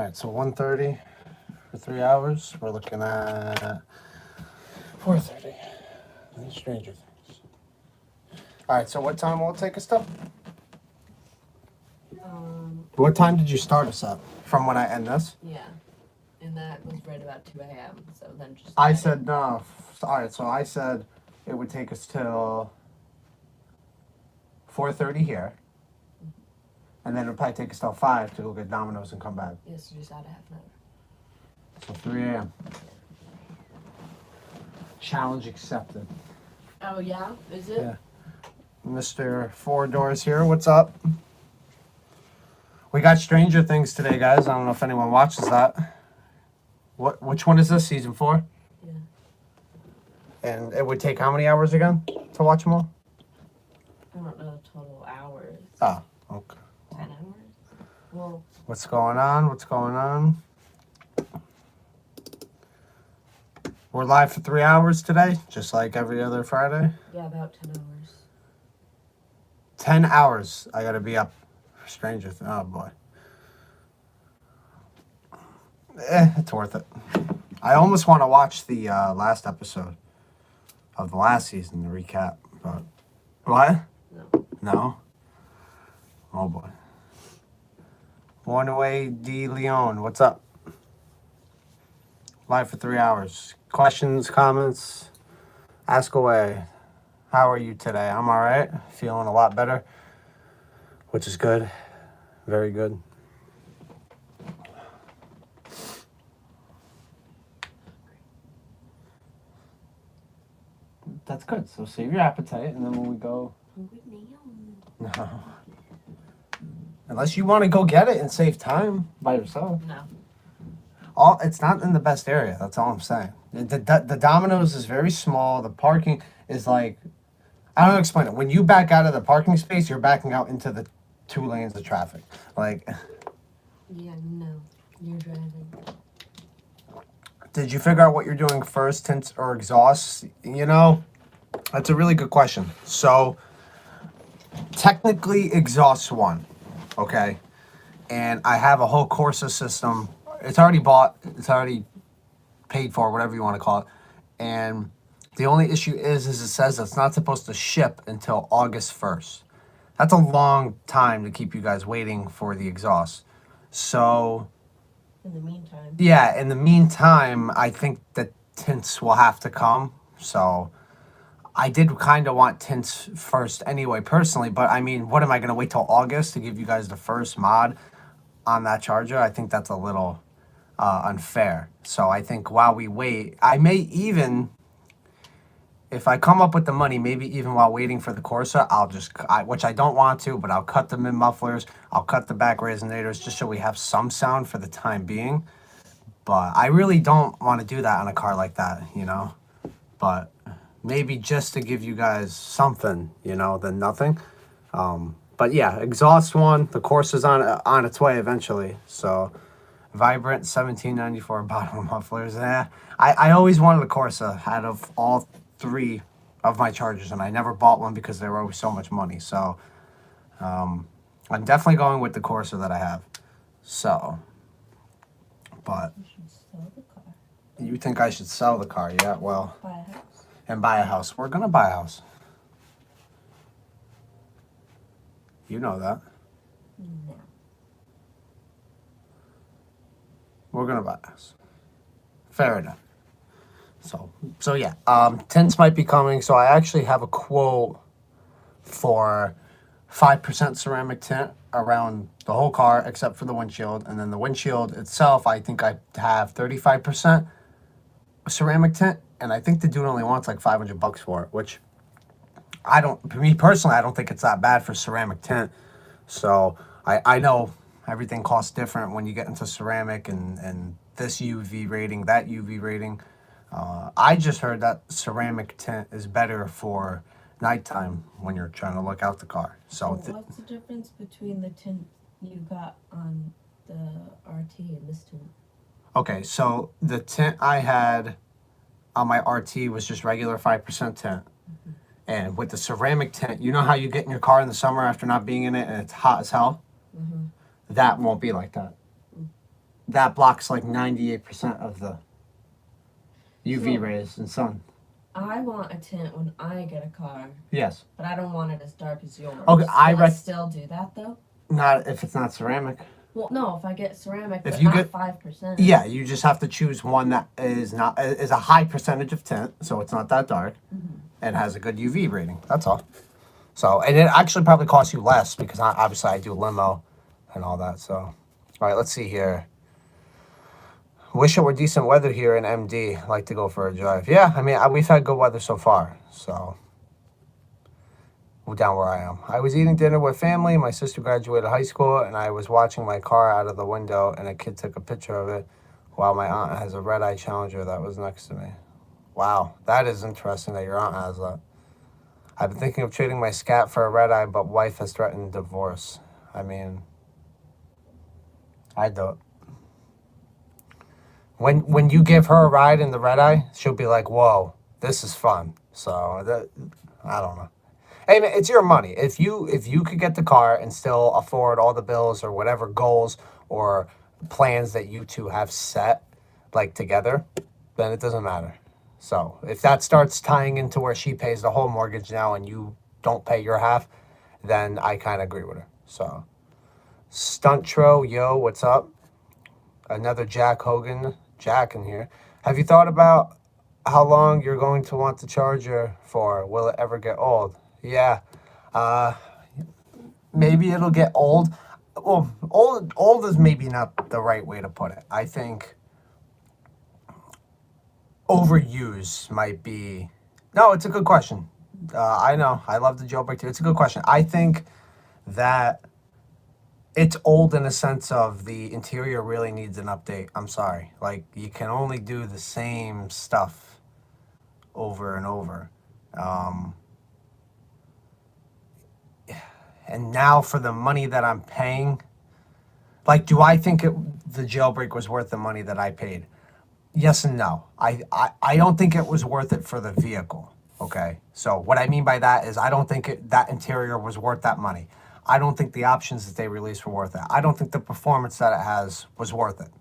All right, so 1:30 for 3 hours. We're looking at 4:30. Any Stranger Things. All right, so what time will it take us to? What time did you start us at? From when I end this? Yeah. And that was right about 2 a.m. So then just. I said no. All right, so I said it would take us till 4:30 here. And then it would probably take us till 5 to go get Domino's and come back. Yeah, so just add a half an hour. So 3 a.m. Challenge accepted. Oh, yeah? Is it? Yeah. Mr. Four Doors here. What's up? We got Stranger Things today, guys. I don't know if anyone watches that. Which one is this? Season 4? Yeah. And it would take how many hours again to watch them all? I don't know the total hours. Oh, okay. 10 hours? Well. What's going on? What's going on? We're live for 3 hours today, just like every other Friday. Yeah, about 10 hours. 10 hours. I gotta be up for Stranger Things. Oh boy. It's worth it. I almost want to watch the last episode of the last season, the recap. But what? No. No? Oh boy. One away de Leon. What's up? Live for 3 hours. Questions, comments, ask away. How are you today? I'm all right. Feeling a lot better, which is good. Very good. That's good. So save your appetite, and then when we go... No. Unless you want to go get it and save time by yourself. No. It's not in the best area. That's all I'm saying. The Domino's is very small. The parking is like, I don't know how to explain it. When you back out of the parking space, you're backing out into the 2 lanes of traffic. Like. Yeah, no. You're driving. Did you figure out what you're doing first, tints or exhaust? You know, that's a really good question. So, technically, exhaust one, okay? And I have a whole Corsa system. It's already bought. It's already paid for, whatever you want to call it. And the only issue is it says it's not supposed to ship until August 1st. That's a long time to keep you guys waiting for the exhaust. So... In the meantime. Yeah, in the meantime, I think that tints will have to come. So I did kind of want tints first anyway, personally. But I mean, what am I going to wait till August to give you guys the first mod on that Charger? I think that's a little unfair. So I think while we wait, I may even, if I come up with the money, maybe even while waiting for the Corsa, which I don't want to, but I'll cut the mid mufflers, I'll cut the back resonators just so we have some sound for the time being. But I really don't want to do that on a car like that, you know. But maybe just to give you guys something, you know, than nothing. But yeah, exhaust one, the Corsa's on its way eventually. So Vibrant 1794 bottom mufflers. I always wanted a Corsa out of all 3 of my Chargers, and I never bought one because they were always so much money. So I'm definitely going with the Corsa that I have. So, but You should sell the car. you think I should sell the car? Yeah, well, Buy a house. and buy a house. We're gonna buy a house. You know that. No. We're gonna buy a house. Fair enough. So yeah, tints might be coming. So I actually have a quote for 5% ceramic tint around the whole car except for the windshield, and then the windshield itself, I think I have 35% ceramic tint, and I think the dude only wants like $500 for it, which me personally, I don't think it's that bad for ceramic tint. So I know everything costs different when you get into ceramic and this UV rating, that UV rating. I just heard that ceramic tint is better for nighttime when you're trying to look out the car. So What's the difference between the tint you got on the RT and this tint? okay, so the tint I had on my RT was just regular 5% tint. And with the ceramic tint, you know how you get in your car in the summer after not being in it and it's hot as hell? That won't be like that. that blocks like 98% of the UV So- rays and sun. I want a tint when I get a car, Yes. but I don't want it as dark as yours. Okay, Will I still do that though? Not if it's not ceramic. Well, no, if I get ceramic, If but you not get- 5%. Yeah, you just have to choose one that is a high percentage of tint, so it's not that dark, and has a good UV rating. That's all. So, and it actually probably costs you less because obviously I do limo and all that. So, all right, let's see here. Wish it were decent weather here in MD. Like to go for a drive. Yeah, I mean we've had good weather so far. So, down where I am. I was eating dinner with family. My sister graduated high school, and I was watching my car out of the window, and a kid took a picture of it while my aunt has a red-eye Challenger that was next to me. Wow, that is interesting that your aunt has that. I've been thinking of trading my Scat for a red-eye, but wife has threatened divorce. I mean, I'd do it. When you give her a ride in the red-eye, she'll be like, whoa, this is fun. So, I don't know. Hey man, it's your money. If you could get the car and still afford all the bills or whatever goals or plans that you two have set like together, then it doesn't matter. So if that starts tying into where she pays the whole mortgage now and you don't pay your half, then I kind of agree with her. So Stuntro, yo, what's up? Another Jack Hogan, Jack in here. Have you thought about how long you're going to want the charger for? Will it ever get old? Yeah, maybe it'll get old. Well, old is maybe not the right way to put it. I think overuse might be. No, it's a good question. I know. I love the jailbreak too. It's a good question. I think that it's old in a sense of the interior really needs an update. I'm sorry. Like, you can only do the same stuff over and over. And now for the money that I'm paying, like, do I think the jailbreak was worth the money that I paid? Yes and no. I don't think it was worth it for the vehicle. Okay. So what I mean by that is I don't think that interior was worth that money. I don't think the options that they released were worth it. I don't think the performance that it has was worth it.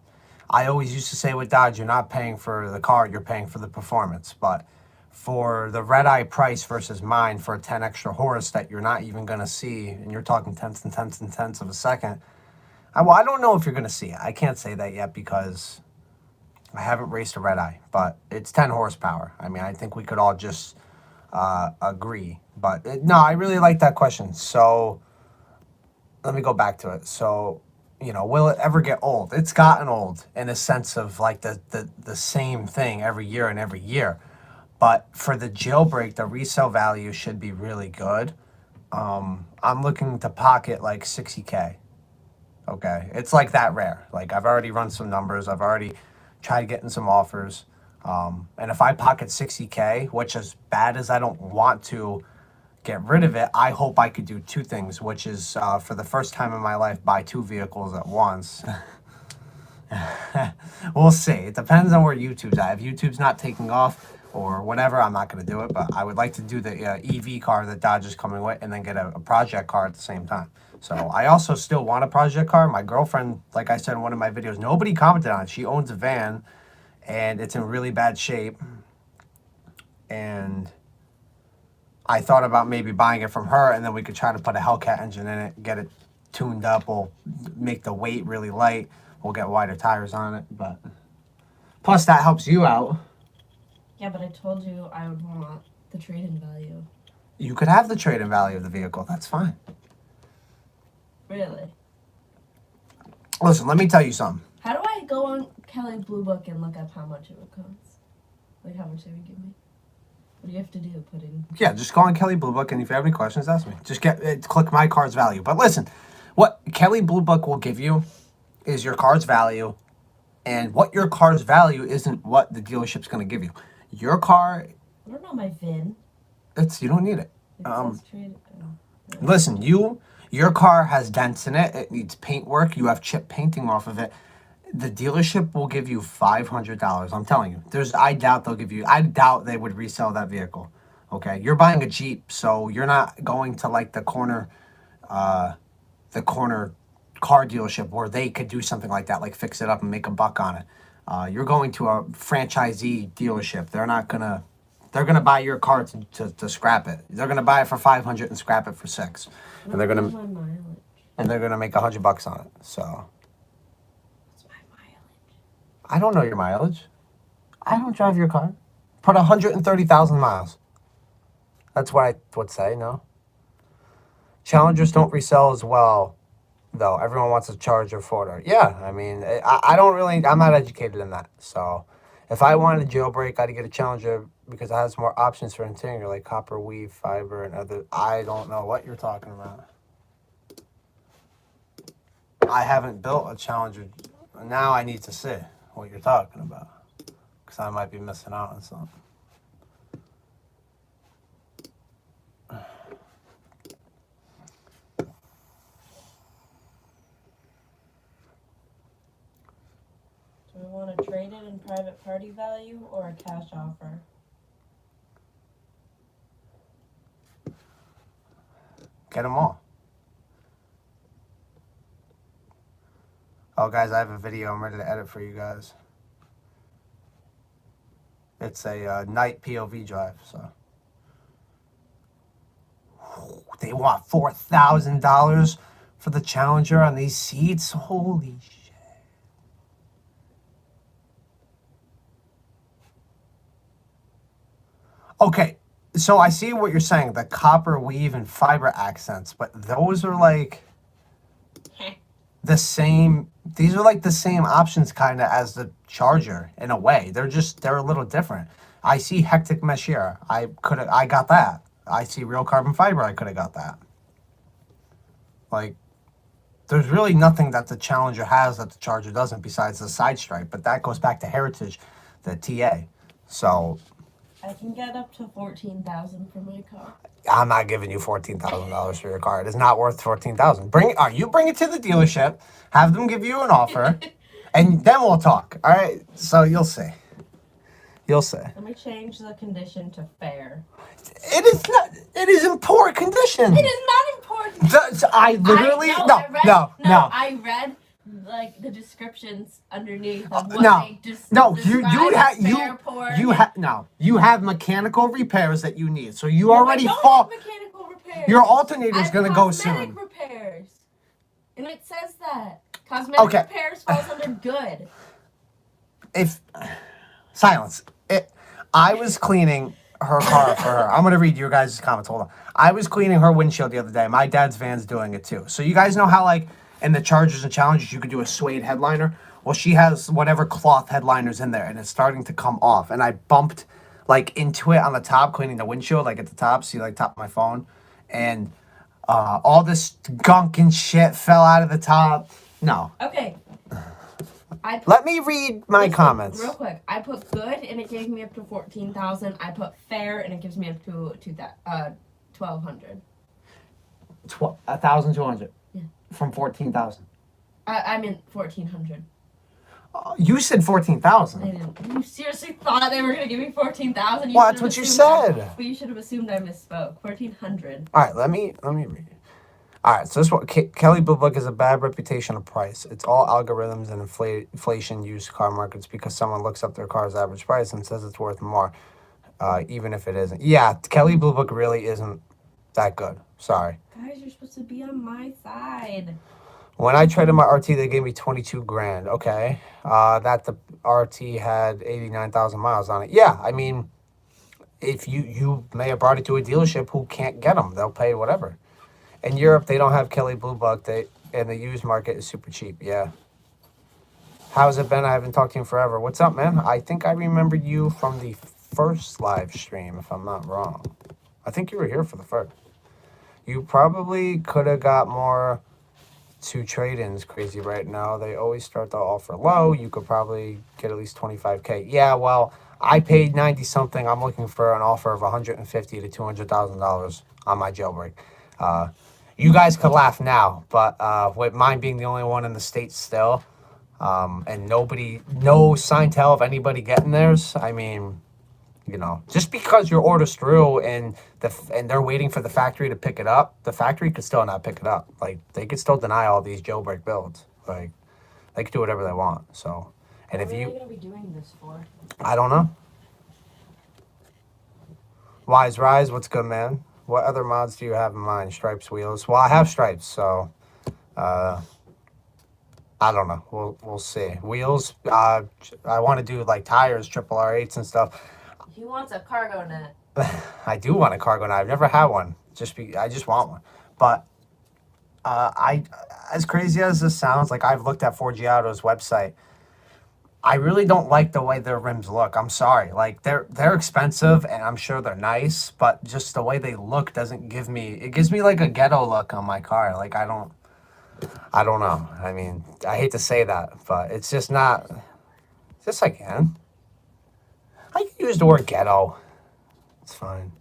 I always used to say with Dodge, you're not paying for the car, you're paying for the performance. But for the red-eye price versus mine for 10 extra horse that you're not even going to see, and you're talking tenths and tenths and tenths of a second, I don't know if you're going to see it. I can't say that yet because I haven't raced a red-eye, but it's 10 horsepower. I mean, I think we could all just agree. But no, I really like that question. So let me go back to it. So, will it ever get old? It's gotten old in a sense of like the same thing every year and every year. But for the jailbreak, the resale value should be really good. I'm looking to pocket like 60K. Okay. It's like that rare. Like, I've already run some numbers. I've already tried getting some offers. And if I pocket 60K, which as bad as I don't want to get rid of it, I hope I could do two things, which is for the first time in my life, buy two vehicles at once. We'll see. It depends on where YouTube's at. If YouTube's not taking off or whatever, I'm not going to do it. But I would like to do the EV car that Dodge is coming with and then get a project car at the same time. So I also still want a project car. My girlfriend, like I said in one of my videos, nobody commented on it. She owns a van and it's in really bad shape. And I thought about maybe buying it from her and then we could try to put a Hellcat engine in it, get it tuned up. We'll make the weight really light. We'll get wider tires on it. But plus that helps you out. Yeah, but I told you I would want the trade-in value. You could have the trade-in value of the vehicle. That's fine. Really? Listen, let me tell you something. How do I go on Kelly Blue Book and look up how much it would cost? Like, how much they would give me? What do you have to do? Put in... Yeah, just go on Kelly Blue Book, and if you have any questions, ask me. Just click my car's value. But listen, what Kelly Blue Book will give you is your car's value, and what your car's value isn't what the dealership's going to give you. Your car, I don't know my VIN. you don't need it. It says trade... Listen, your car has dents in it. It needs paint work. You have chip painting off of it. The dealership will give you $500. I'm telling you. I doubt they would resell that vehicle. Okay, you're buying a Jeep, so you're not going to like the corner car dealership where they could do something like that, like fix it up and make a buck on it. You're going to a franchisee dealership. They're gonna buy your car to scrap it. They're gonna buy it for 500 and scrap it for 6, and they're What's gonna my mileage? make $100 on it. So What's my mileage? I don't know your mileage. I don't drive your car. Put 130,000 miles. That's what I would say. No. Challengers don't resell as well, though. Everyone wants a Charger 4-door. Yeah, I mean, I don't really. I'm not educated in that. So, if I wanted a jailbreak, I'd get a Challenger because it has more options for interior, like copper weave, fiber, and other. I don't know what you're talking about. I haven't built a Challenger. Now I need to see what you're talking about because I might be missing out on something. Do we want to trade it in private party value or a cash offer? Get them all. Oh, guys, I have a video I'm ready to edit for you guys. It's a night POV drive, so. They want $4,000 for the Challenger on these seats? Holy shit. Okay, so I see what you're saying, the copper weave and fiber accents, but those are like the same. These are like the same options kind of as the Charger in a way. They're a little different. I see hectic mesh here. I got that. I see real carbon fiber. I could have got that. Like, there's really nothing that the Challenger has that the Charger doesn't besides the side stripe, but that goes back to Heritage, the TA. So I can get up to $14,000 for my car. I'm not giving you $14,000 for your car. It is not worth $14,000. You bring it to the dealership, have them give you an offer, and then we'll talk. All right. So you'll see. You'll see. Let me change the condition to fair. It is not. It is in poor condition. It is not important. I literally I read like the descriptions underneath of what they just you have mechanical repairs that you need. So you already I don't fall. have mechanical repairs. Your alternator is gonna go soon. Cosmetic repairs, and it says that cosmetic repairs falls under good. Silence. I was cleaning her car for her. I'm gonna read your guys' comments. Hold on. I was cleaning her windshield the other day. My dad's van's doing it too. So you guys know how like in the Chargers and Challengers you could do a suede headliner? Well, she has whatever cloth headliners in there and it's starting to come off. And I bumped like into it on the top, cleaning the windshield, like at the top, see like top of my phone. And all this gunk and shit fell out of the top. No. Okay. Let me read my comments. Real quick. I put good and it gave me up to 14,000. I put fair and it gives me up to 1,200. 1,200. Yeah. From 14,000. I meant 1,400. You said 14,000. I didn't. You seriously thought they were gonna give me 14,000? Well, that's what you said. But you should have assumed I misspoke. 1,400. All right, let me read it. All right, so this one, Kelly Blue Book is a bad reputation of price. It's all algorithms and inflation used car markets because someone looks up their car's average price and says it's worth more, even if it isn't. Yeah, Kelly Blue Book really isn't that good. Sorry. Guys, you're supposed to be on my side. When I traded my RT, they gave me 22 grand. Okay, that the RT had 89,000 miles on it. Yeah, I mean, if you may have brought it to a dealership who can't get them, they'll pay whatever. In Europe, they don't have Kelly Blue Book. And the used market is super cheap. Yeah. How's it been? I haven't talked to you in forever. What's up, man? I think I remember you from the first live stream, if I'm not wrong. I think you were here for the first. You probably could have got more to trade-ins crazy right now. They always start the offer low. You could probably get at least 25K. Yeah, well, I paid 90 something. I'm looking for an offer of 150 to $200,000 on my jailbreak. You guys could laugh now, but with mine being the only one in the States still, and no sign tell of anybody getting theirs, I mean, You know, just because your order's through and they're waiting for the factory to pick it up, the factory could still not pick it up. Like they could still deny all these jailbreak builds. Like they could do whatever they want. So, and What if are they you, gonna be doing this for? I don't know. Wise Rise, what's good, man? What other mods do you have in mind? Stripes, wheels. Well, I have stripes, so I don't know. We'll see. Wheels. I want to do like tires, triple R8s and stuff. He wants a cargo net. I do want a cargo net. I've never had one. I just want one. But I, as crazy as this sounds, like I've looked at Forgiato's website. I really don't like the way their rims look. I'm sorry. Like they're expensive and I'm sure they're nice, but just the way they look doesn't give me. It gives me like a ghetto look on my car. Like I don't know. I mean, I hate to say that, but it's just not. Yes, I can. I can use the word ghetto. It's fine.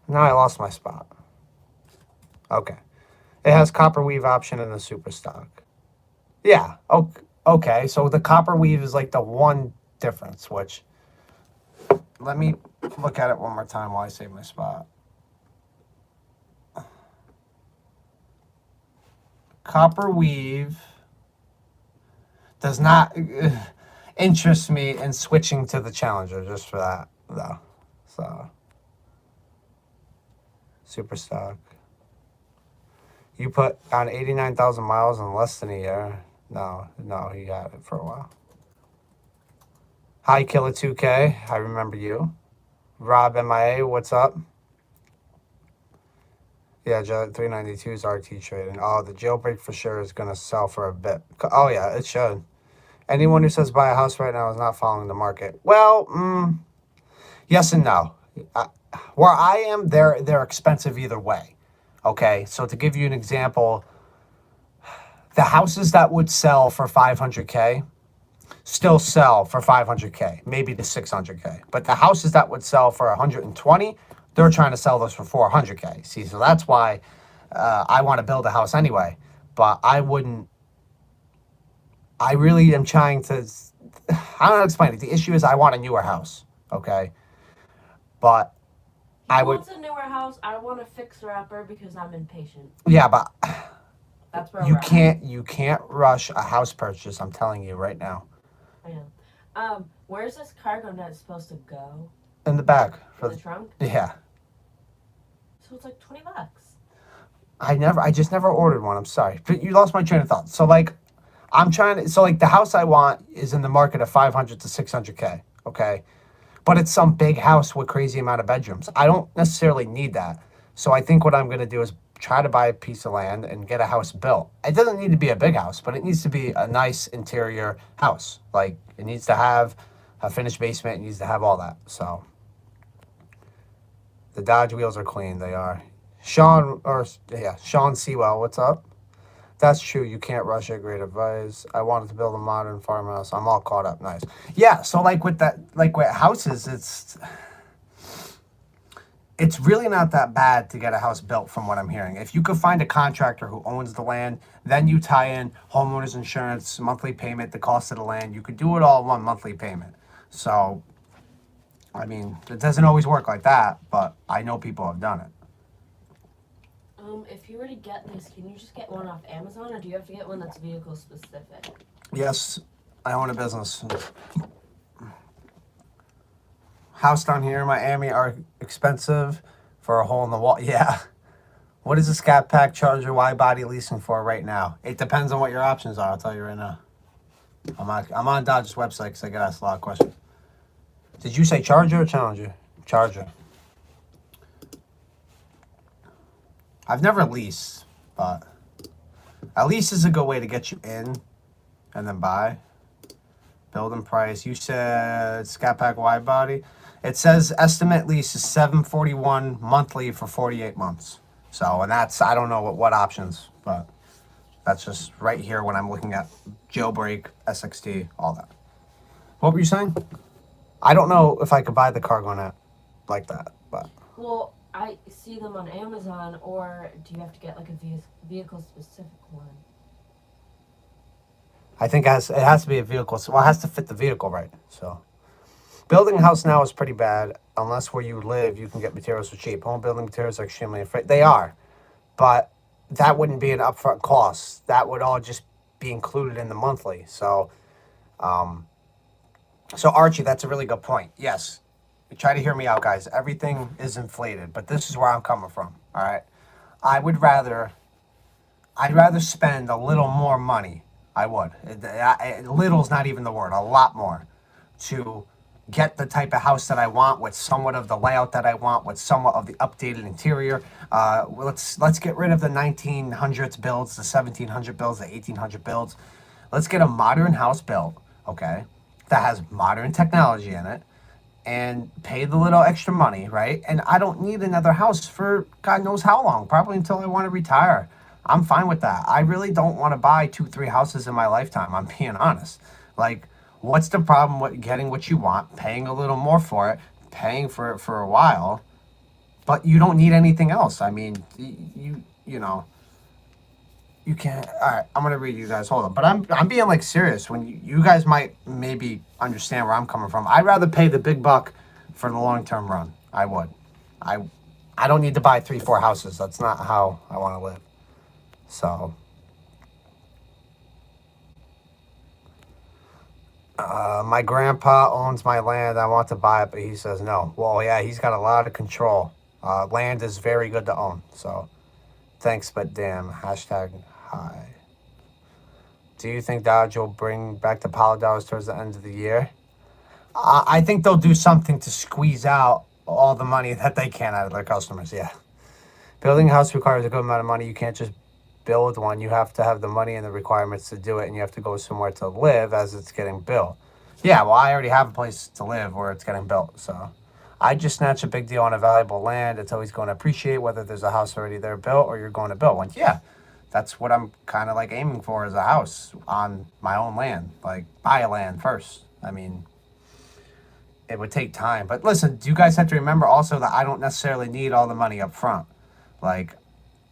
Now I lost my spot. Okay. It has copper weave option in the super stock. Yeah. Okay. So the copper weave is like the one difference, which let me look at it one more time while I save my spot. Copper weave does not interest me in switching to the Challenger just for that, though. So, super stock. You put on 89,000 miles in less than a year. No, he got it for a while. Hi, Killer 2K. I remember you. Rob MIA, what's up? Yeah, 392 is RT trading. Oh, the jailbreak for sure is going to sell for a bit. Oh, yeah, it should. Anyone who says buy a house right now is not following the market. Well, yes and no. Where I am, they're expensive either way. Okay, so to give you an example, the houses that would sell for 500K still sell for 500K, maybe to 600K. But the houses that would sell for 120, they're trying to sell those for 400K. See, so that's why I want to build a house anyway. But I wouldn't. I really am trying to. I don't know how to explain it. The issue is I want a newer house. Okay, but He wants a newer house. I want a fixer-upper because I'm impatient. Yeah, but that's where you can't rush a house purchase. I'm telling you right now. I know. Where's this cargo net supposed to go? In the back for the trunk. Yeah. So it's like $20. I just never ordered one. I'm sorry, but you lost my train of thought. So like, I'm trying to. So like, the house I want is in the market of 500 to 600K. Okay. But it's some big house with crazy amount of bedrooms. I don't necessarily need that. So I think what I'm going to do is try to buy a piece of land and get a house built. It doesn't need to be a big house, but it needs to be a nice interior house. Like it needs to have a finished basement. It needs to have all that. So the Dodge wheels are clean. They are. Sean Sewell, what's up? That's true. You can't rush it. Great advice. I wanted to build a modern farmhouse. I'm all caught up. Nice. Yeah. So like with that, like with houses, it's really not that bad to get a house built from what I'm hearing. If you could find a contractor who owns the land, then you tie in homeowners insurance, monthly payment, the cost of the land. You could do it all in one monthly payment. So, I mean, it doesn't always work like that, but I know people have done it. If you were to get this, can you just get one off Amazon, or do you have to get one that's vehicle specific? Yes, I own a business. House down here in Miami are expensive for a hole in the wall. Yeah. What is a Scat Pack Charger wide body leasing for right now? It depends on what your options are. I'll tell you right now. I'm on Dodge's website because I get asked a lot of questions. Did you say Charger or Challenger? Charger. I've never leased, but a lease is a good way to get you in and then buy. Building price. You said Scat Pack wide body. It says estimate lease is $741 monthly for 48 months. So, and that's, I don't know what options, but that's just right here when I'm looking at jailbreak, SXT, all that. What were you saying? I don't know if I could buy the cargo net like that, but. Well, I see them on Amazon, or do you have to get like a vehicle specific one? I think it has to be a vehicle. So, well, it has to fit the vehicle right. So, building a house now is pretty bad. Unless where you live, you can get materials for cheap. Home building materials are extremely afraid. They are, but that wouldn't be an upfront cost. That would all just be included in the monthly. So, so Archie, that's a really good point. Yes, try to hear me out, guys. Everything is inflated, but this is where I'm coming from. All right, I would rather, I'd rather spend a little more money. I would. Little's not even the word. A lot more to get the type of house that I want with somewhat of the layout that I want with somewhat of the updated interior. Let's get rid of the 1900s builds, the 1700 builds, the 1800 builds. Let's get a modern house built, okay, that has modern technology in it and pay the little extra money, right? And I don't need another house for God knows how long, probably until I want to retire. I'm fine with that. I really don't want to buy 2, 3 houses in my lifetime. I'm being honest. Like, what's the problem with getting what you want, paying a little more for it, paying for it for a while, but you don't need anything else? I mean, you know, you can't. All right, I'm gonna read you guys. Hold on, but I'm being like serious. When you guys might maybe understand where I'm coming from. I'd rather pay the big buck for the long term run. I would. I I don't need to buy 3, 4 houses. That's not how I want to live. So, my grandpa owns my land. I want to buy it, but he says no. Well, yeah, he's got a lot of control. Land is very good to own. So, thanks, but damn. Hashtag hi. Do you think Dodge will bring back the Power Dollars towards the end of the year? I think they'll do something to squeeze out all the money that they can out of their customers. Yeah. Building a house requires a good amount of money. You can't just build one. You have to have the money and the requirements to do it, and you have to go somewhere to live as it's getting built. Yeah, well, I already have a place to live where it's getting built, so I just snatch a big deal on a valuable land. It's always going to appreciate whether there's a house already there built or you're going to build one. Yeah, that's what I'm kind of like aiming for, is a house on my own land. Like, buy a land first. I mean, it would take time. But listen, you guys have to remember also that I don't necessarily need all the money up front. Like,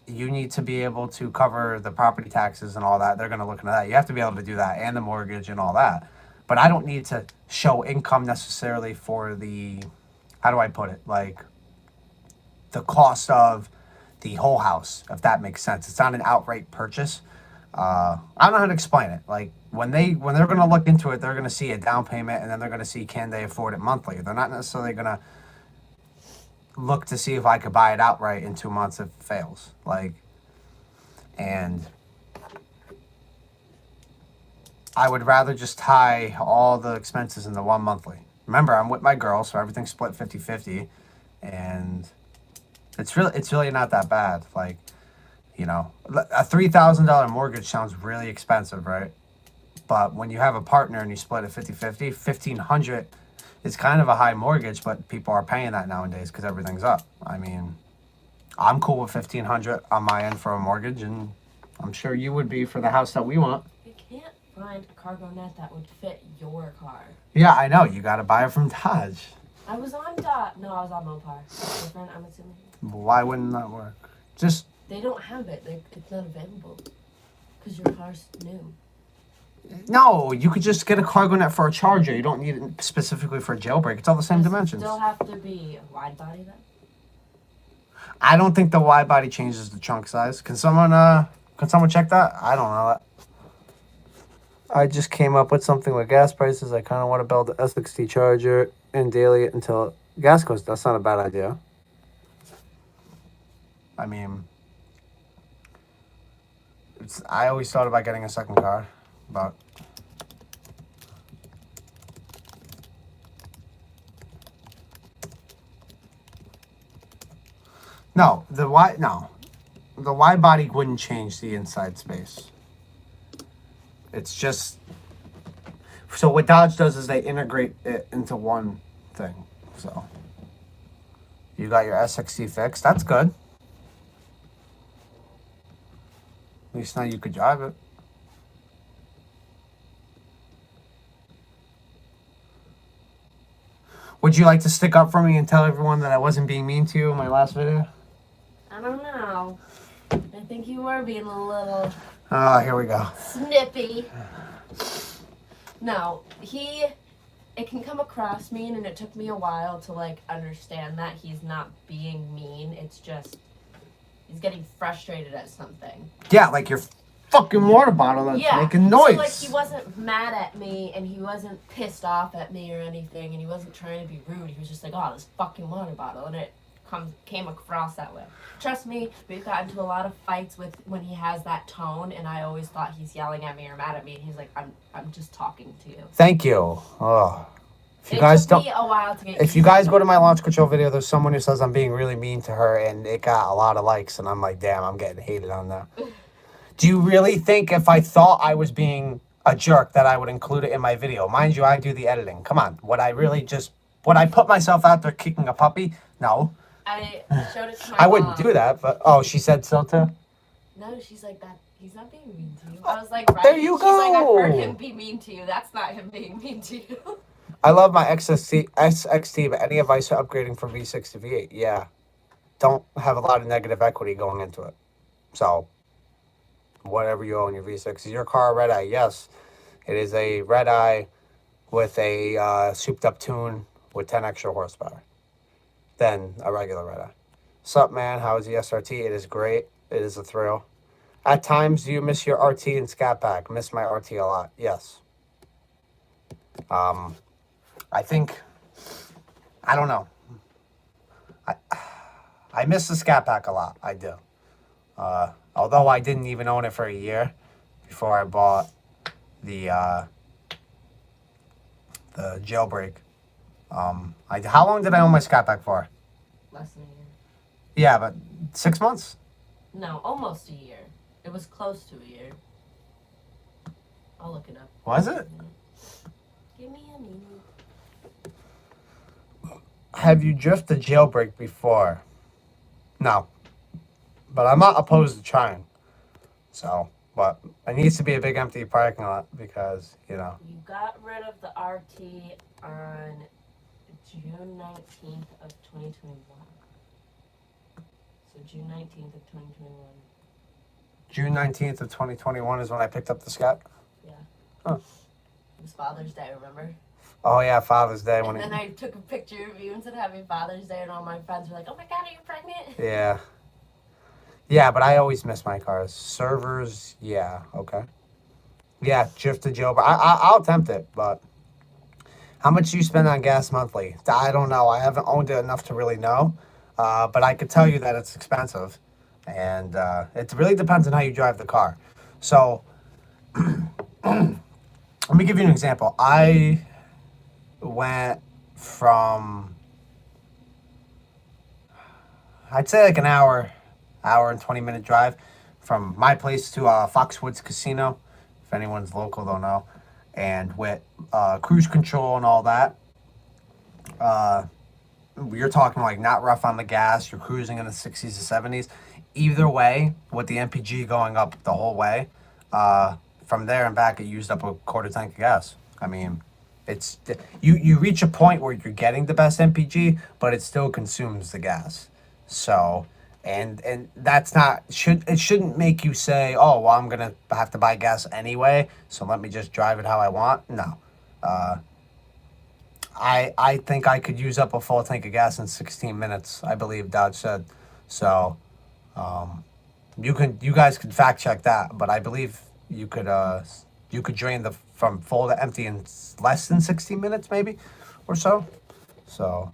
you need to be able to cover the property taxes and all that. They're going to look into that. You have to be able to do that, and the mortgage and all that. But I don't need to show income necessarily for the, how do I put it? Like, the cost of the whole house, if that makes sense. It's not an outright purchase. I don't know how to explain it. Like, when they're going to look into it, they're going to see a down payment, and then they're going to see, can they afford it monthly. They're not necessarily going to look to see if I could buy it outright in 2 months if it fails. Like, and I would rather just tie all the expenses into one monthly. Remember, I'm with my girl, so everything's split 50-50, and it's really not that bad. Like, you know, a $3,000 mortgage sounds really expensive, right? But when you have a partner and you split it 50-50, 1,500 is kind of a high mortgage, but people are paying that nowadays because everything's up. I mean, I'm cool with 1,500 on my end for a mortgage, and I'm sure you would be for the house that we want. You can't find a cargo net that would fit your car. Yeah, I know. You got to buy it from Dodge. I was on Dodge. No, I was on Mopar. Different, I'm assuming. Why wouldn't that work? Just, They don't have it. It's not available. Because your car's new. no, you could just get a cargo net for a Charger. You don't need it specifically for a jailbreak. It's all the same Does it dimensions. still have to be a wide body then? I don't think the wide body changes the trunk size. Can someone check that? I don't know that. I just came up with something with gas prices. I kind of want to build the S60 Charger and daily it until gas goes. That's not a bad idea. I mean, I always thought about getting a second car, but the wide body wouldn't change the inside space. It's just, so what Dodge does is they integrate it into one thing. So you got your S60 fixed. That's good. At least now you could drive it. Would you like to stick up for me and tell everyone that I wasn't being mean to you in my last video? I don't know. I think you were being a little Oh, here we go. snippy. No, it can come across mean, and it took me a while to like understand that he's not being mean. It's just he's getting frustrated at something. Yeah, like your fucking water bottle that's making noise. So like he wasn't mad at me, and he wasn't pissed off at me or anything, and he wasn't trying to be rude. He was just like, oh, this fucking water bottle, and it came across that way. Trust me, we've gotten into a lot of fights with when he has that tone, and I always thought he's yelling at me or mad at me, and he's like, I'm just talking to you. Thank you. Oh. It took me a while to get If you guys go to my launch control video, there's someone who says I'm being really mean to her, and it got a lot of likes, and I'm like, damn, I'm getting hated on that. Do you really think if I thought I was being a jerk that I would include it in my video? Mind you, I do the editing. Come on. Would I put myself out there kicking a puppy? No. I showed it to my I mom. wouldn't do that, but she said so too? No, she's like that. He's not being mean to you. I was like, right. There you She's like, I've go. heard him be mean to you. That's not him being mean to you. I love my SXT, but any advice for upgrading from V6 to V8? Yeah. Don't have a lot of negative equity going into it. So, whatever you own your V6. Is your car a red eye? Yes. It is a red eye with a souped up tune with 10 extra horsepower than a regular red eye. Sup, man? How is the SRT? It is great. It is a thrill. At times, do you miss your RT and Scat Pack? Miss my RT a lot. Yes. I think, I don't know. I miss the Scat Pack a lot. I do. Although I didn't even own it for a year before I bought the jailbreak. How long did I own my Scat Pack for? Less than a year. Yeah, but 6 months? No, almost a year. It was close to a year. I'll look it up. Was it? Give me a minute. Have you drifted jailbreak before? No. But I'm not opposed to trying. So, but it needs to be a big empty parking lot because, you know. You got rid of the RT on June 19th of 2021. So June 19th of 2021. June 19th of 2021 is when I picked up the Scat? Yeah. Huh. It was Father's Day, remember? Oh, yeah, Father's Day. And then I took a picture of you instead of having Father's Day, and all my friends were like, oh my God, are you pregnant? Yeah. Yeah, but I always miss my cars. Servers, yeah, okay. Yeah, drift to jail, but I'll attempt it, but how much do you spend on gas monthly? I don't know. I haven't owned it enough to really know, but I could tell you that it's expensive, and it really depends on how you drive the car. So, let me give you an example. I went from, I'd say like an hour and 20-minute drive from my place to Foxwoods Casino. If anyone's local, they'll know. And with cruise control and all that, you're talking like not rough on the gas. You're cruising in the 60s to 70s. Either way, with the MPG going up the whole way, from there and back, it used up a quarter tank of gas. I mean, it's you reach a point where you're getting the best MPG, but it still consumes the gas. So, and that's not it shouldn't make you say, oh well, I'm gonna have to buy gas anyway, so let me just drive it how I want. No, I think I could use up a full tank of gas in 16 minutes. I believe Dodge said. So, you guys could fact check that, but I believe you could drain from full to empty in less than 60 minutes, maybe, or so. So.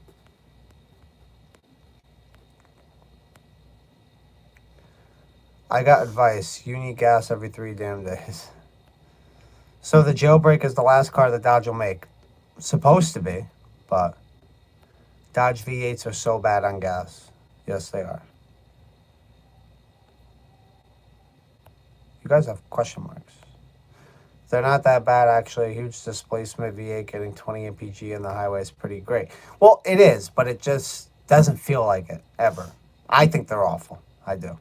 I got advice. You need gas every 3 damn days. So the jailbreak is the last car that Dodge will make. Supposed to be, but Dodge V8s are so bad on gas. Yes, they are. You guys have question marks. They're not that bad, actually. Huge displacement V8 getting 20 mpg in the highway is pretty great. Well, it is, but it just doesn't feel like it, ever. I think they're awful. I do.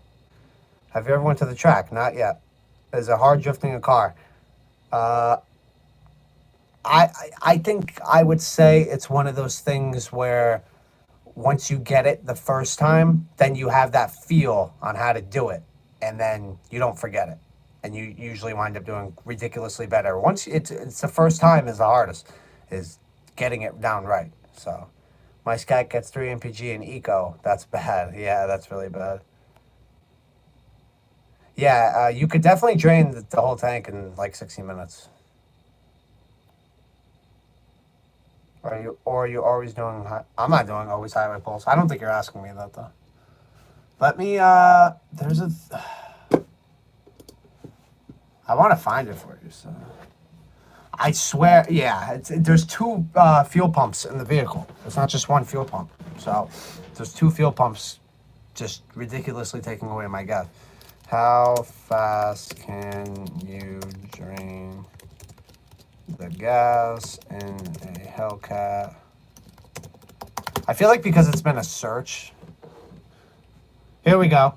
Have you ever went to the track? Not yet. Is it hard drifting a car? I think I would say it's one of those things where once you get it the first time, then you have that feel on how to do it. and then you don't forget it, and you usually wind up doing ridiculously better. Once it's the first time is the hardest, is getting it down right. So my scat gets 3 MPG and eco. That's bad. Yeah, that's really bad. Yeah, you could definitely drain the whole tank in like 60 minutes. Or you always doing I'm not doing always highway pulse. I don't think you're asking me that though. Let me there's a I want to find it for you. So I swear, yeah, there's 2 fuel pumps in the vehicle. It's not just one fuel pump. So there's 2 fuel pumps, just ridiculously taking away my gas. How fast can you drain the gas in a Hellcat? I feel like because it's been a search. Here we go.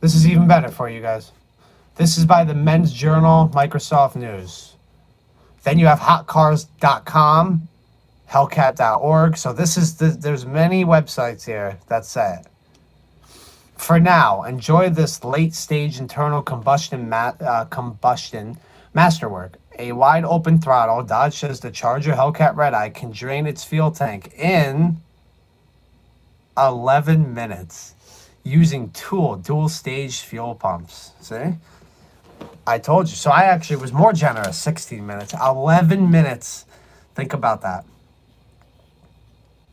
This is even better for you guys. This is by the Men's Journal, Microsoft News. Then you have hotcars.com, hellcat.org. So this is there's many websites here that say it. For now, enjoy this late-stage internal combustion masterwork. A wide open throttle, Dodge says the Charger Hellcat Red Eye can drain its fuel tank in 11 minutes using dual stage fuel pumps. See? I told you. So I actually was more generous, 16 minutes. 11 minutes. Think about that.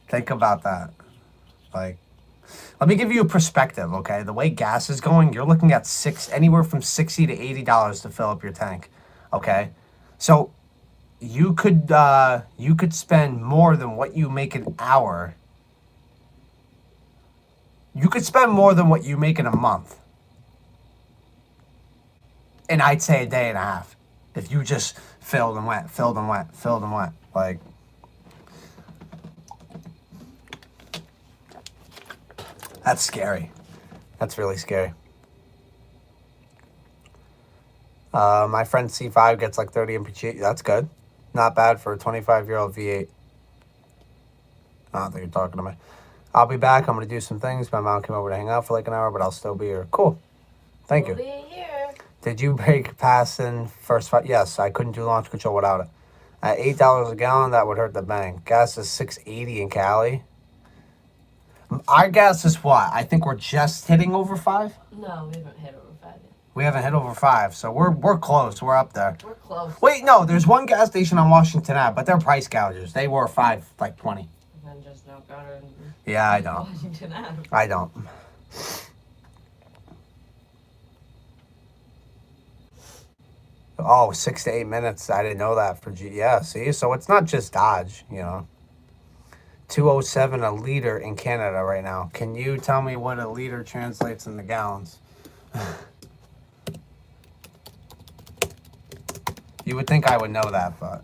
Think about that. Like, let me give you a perspective, okay? The way gas is going, you're looking at anywhere from $60 to $80 to fill up your tank, okay? So you could spend more than what you make an hour. You could spend more than what you make in a month. And I'd say a day and a half. If you just filled and went, filled and went, filled and went. Like, that's scary. That's really scary. My friend C5 gets like 30 MPG. That's good. Not bad for a 25-year-old V8. I don't think you're talking to me. I'll be back. I'm going to do some things. My mom came over to hang out for like an hour, but I'll still be here. Cool. Thank you. We'll be here. Did you break passing first fight? Yes, I couldn't do launch control without it. At $8 a gallon, that would hurt the bank. Gas is $6.80 in Cali. Our gas is what? I think we're just hitting over 5? No, we haven't hit over 5 yet. We haven't hit over 5, so we're close. We're up there. We're close. Wait, no, there's one gas station on Washington Ave, but they're price gougers. They were 5, like 20. And then just no better in Yeah, I don't. Washington Ave. I don't. Oh, 6 to 8 minutes. I didn't know that for Yeah, see? So it's not just Dodge, you know. 207 a liter in Canada right now. Can you tell me what a liter translates into gallons? You would think I would know that, but...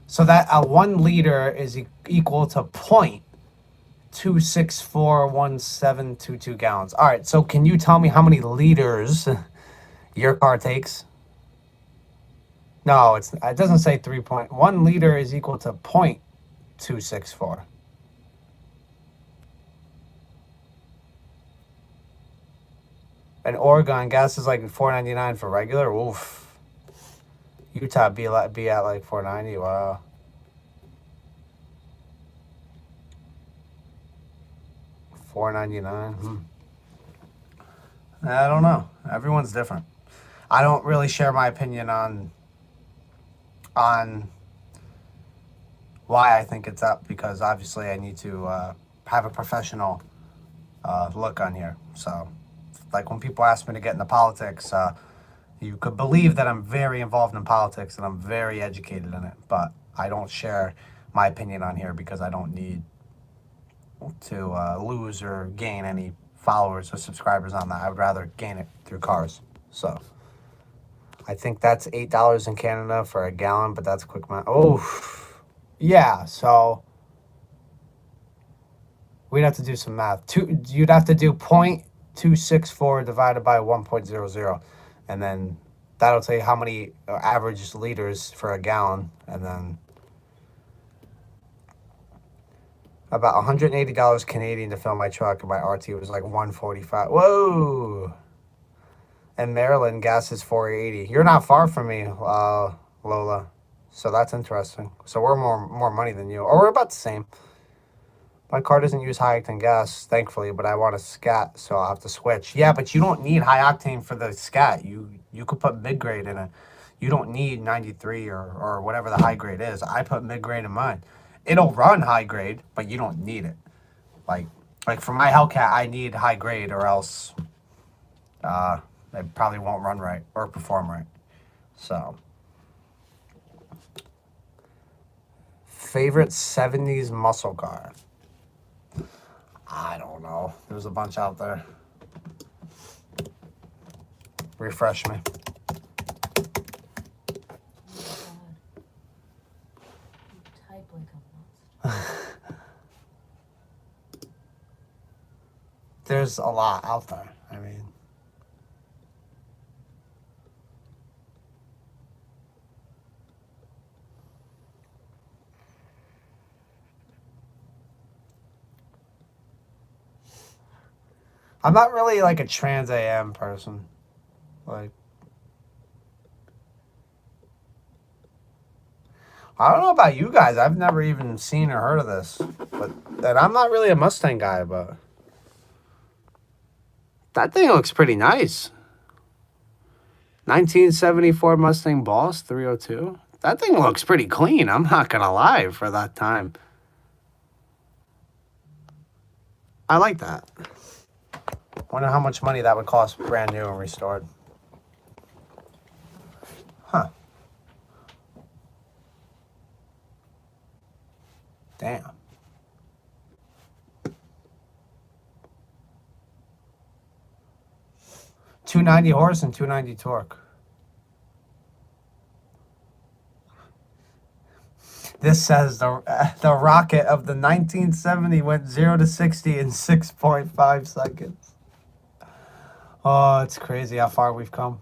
So that 1 liter is equal to 0.2641722 gallons. All right, so can you tell me how many liters your car takes? No, it doesn't say 3.1 liter is equal to 0.264. And Oregon gas is like $4.99 for regular. Oof. Utah be at like $4.90. Wow. $4.99. I don't know. Everyone's different. I don't really share my opinion on why I think it's up, because obviously I need to have a professional look on here. So, like when people ask me to get into politics, you could believe that I'm very involved in politics and I'm very educated in it, but I don't share my opinion on here because I don't need to lose or gain any followers or subscribers on that. I would rather gain it through cars. So I think that's $8 in Canada for a gallon, but that's quick math. Oh, yeah. So we'd have to do some math. You'd have to do 0.264 divided by 1.00, and then that'll tell you how many average liters for a gallon, and then About $180 Canadian to fill my truck, and my RT was like $145. Whoa! In Maryland, gas is $4.80. You're not far from me, Lola. So that's interesting. So we're more money than you, or we're about the same. My car doesn't use high octane gas, thankfully, but I want a scat, so I'll have to switch. Yeah, but you don't need high octane for the scat. You could put mid grade in it. You don't need 93 or whatever the high grade is. I put mid grade in mine. It'll run high grade, but you don't need it. Like for my Hellcat, I need high grade, or else it probably won't run right or perform right. So, favorite 70s muscle car? I don't know. There's a bunch out there. Refresh me. Type like a monster. There's a lot out there. I mean, I'm not really like a Trans AM person. Like, I don't know about you guys. I've never even seen or heard of this. And I'm not really a Mustang guy, but that thing looks pretty nice. 1974 Mustang Boss 302. That thing looks pretty clean. I'm not going to lie for that time. I like that. Wonder how much money that would cost brand new and restored. Huh. Damn. 290 horse and 290 torque. This says the rocket of the 1970 went 0 to 60 in 6.5 seconds. Oh, it's crazy how far we've come.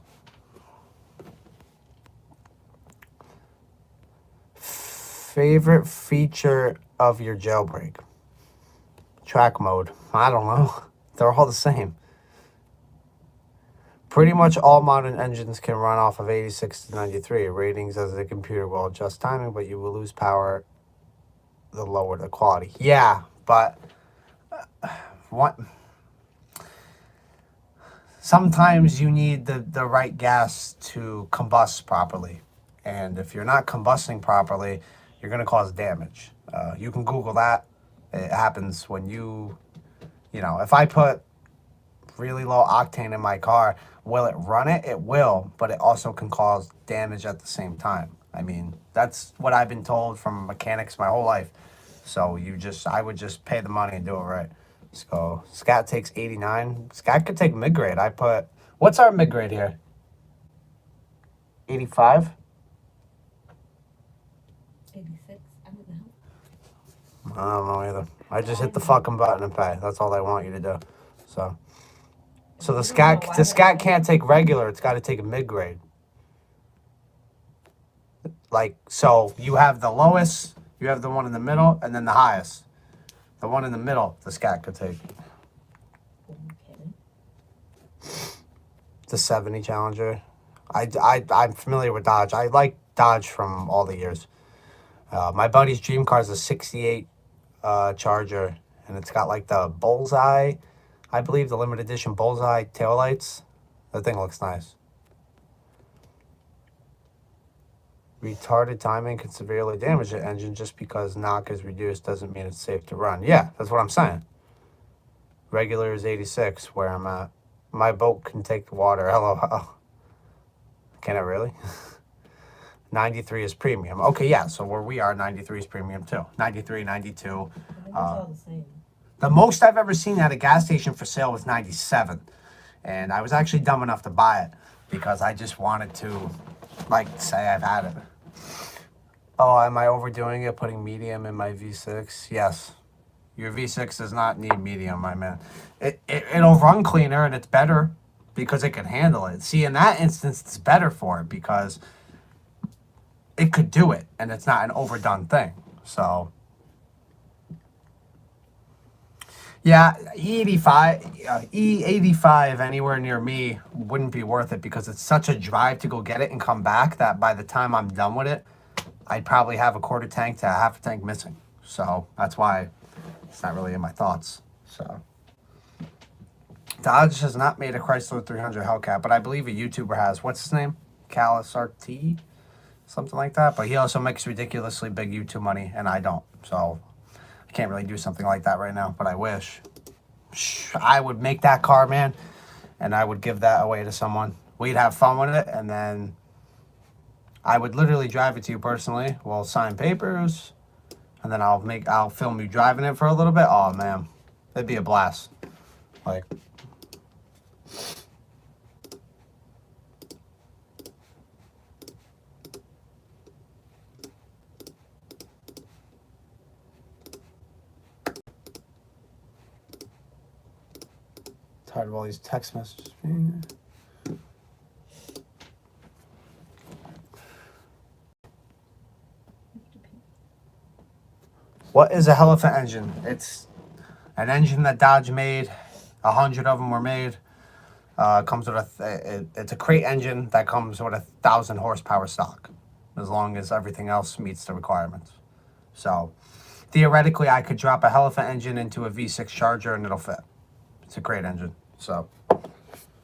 Favorite feature of your jailbreak? Track mode. I don't know. They're all the same. Pretty much all modern engines can run off of 86 to 93. Ratings as the computer will adjust timing, but you will lose power the lower the quality. Yeah, but what? Sometimes you need the right gas to combust properly. And if you're not combusting properly, you're going to cause damage. You can Google that. It happens when if I put really low octane in my car, will it run it? It will, but it also can cause damage at the same time. I mean, that's what I've been told from mechanics my whole life. So I would just pay the money and do it right. So Scat takes 89. Scat could take mid-grade. What's our mid-grade here? 85? 86. I don't know. I don't know either. I just hit the fucking button and pay. That's all I want you to do. So the Scat can't take regular. It's got to take a mid-grade. So you have the lowest, you have the one in the middle, and then the highest. The one in the middle, the Scat could take. Okay. The 70 Challenger. I'm familiar with Dodge. I like Dodge from all the years. My buddy's dream car is a 68 Charger, and it's got like the bullseye, I believe the limited edition bullseye taillights. That thing looks nice. Retarded timing can severely damage the engine. Just because knock is reduced doesn't mean it's safe to run. Yeah, that's what I'm saying. Regular is 86 where I'm at. My boat can take the water. LOL. Can it really? 93 is premium. Okay, yeah, so where we are, 93 is premium too. 93, 92. I think it's all the same. The most I've ever seen at a gas station for sale was 97. And I was actually dumb enough to buy it because I just wanted to, say I've had it. Oh, am I overdoing it, putting medium in my V6? Yes. Your V6 does not need medium, my man. It'll run cleaner and it's better because it can handle it. See, in that instance, it's better for it because it could do it and it's not an overdone thing. So Yeah, E85 anywhere near me wouldn't be worth it because it's such a drive to go get it and come back that by the time I'm done with it, I'd probably have a quarter tank to a half a tank missing. So that's why it's not really in my thoughts. So Dodge has not made a Chrysler 300 Hellcat, but I believe a YouTuber has. What's his name? Callus RT? Something like that. But he also makes ridiculously big YouTube money, and I don't. So I can't really do something like that right now, but I wish. I would make that car, man, and I would give that away to someone. We'd have fun with it, and then I would literally drive it to you personally. We'll sign papers, and then I'll film you driving it for a little bit. Oh man, it'd be a blast. Like, tired of all these text messages. What is a Hellcat engine? It's an engine that Dodge made. 100 of them were made. Comes with it's a crate engine that comes with 1,000 horsepower stock, as long as everything else meets the requirements. So theoretically, I could drop a Hellcat engine into a V6 Charger and it'll fit. It's a crate engine, so,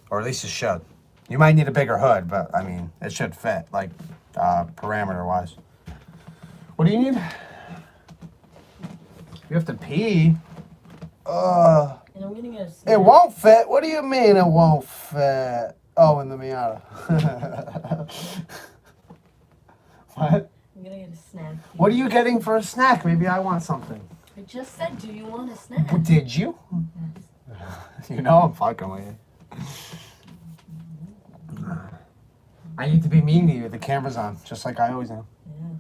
or at least it should. You might need a bigger hood, but I mean, it should fit, like parameter wise. What do you need? You have to pee. And I'm gonna get a snack. It won't fit. What do you mean it won't fit? Oh, in the Miata. What? I'm gonna get a snack. What are you getting for a snack? Maybe I want something. I just said, do you want a snack? Well, did you? Yes. You know I'm fucking with you. I need to be mean to you. The camera's on, just like I always am. Yeah.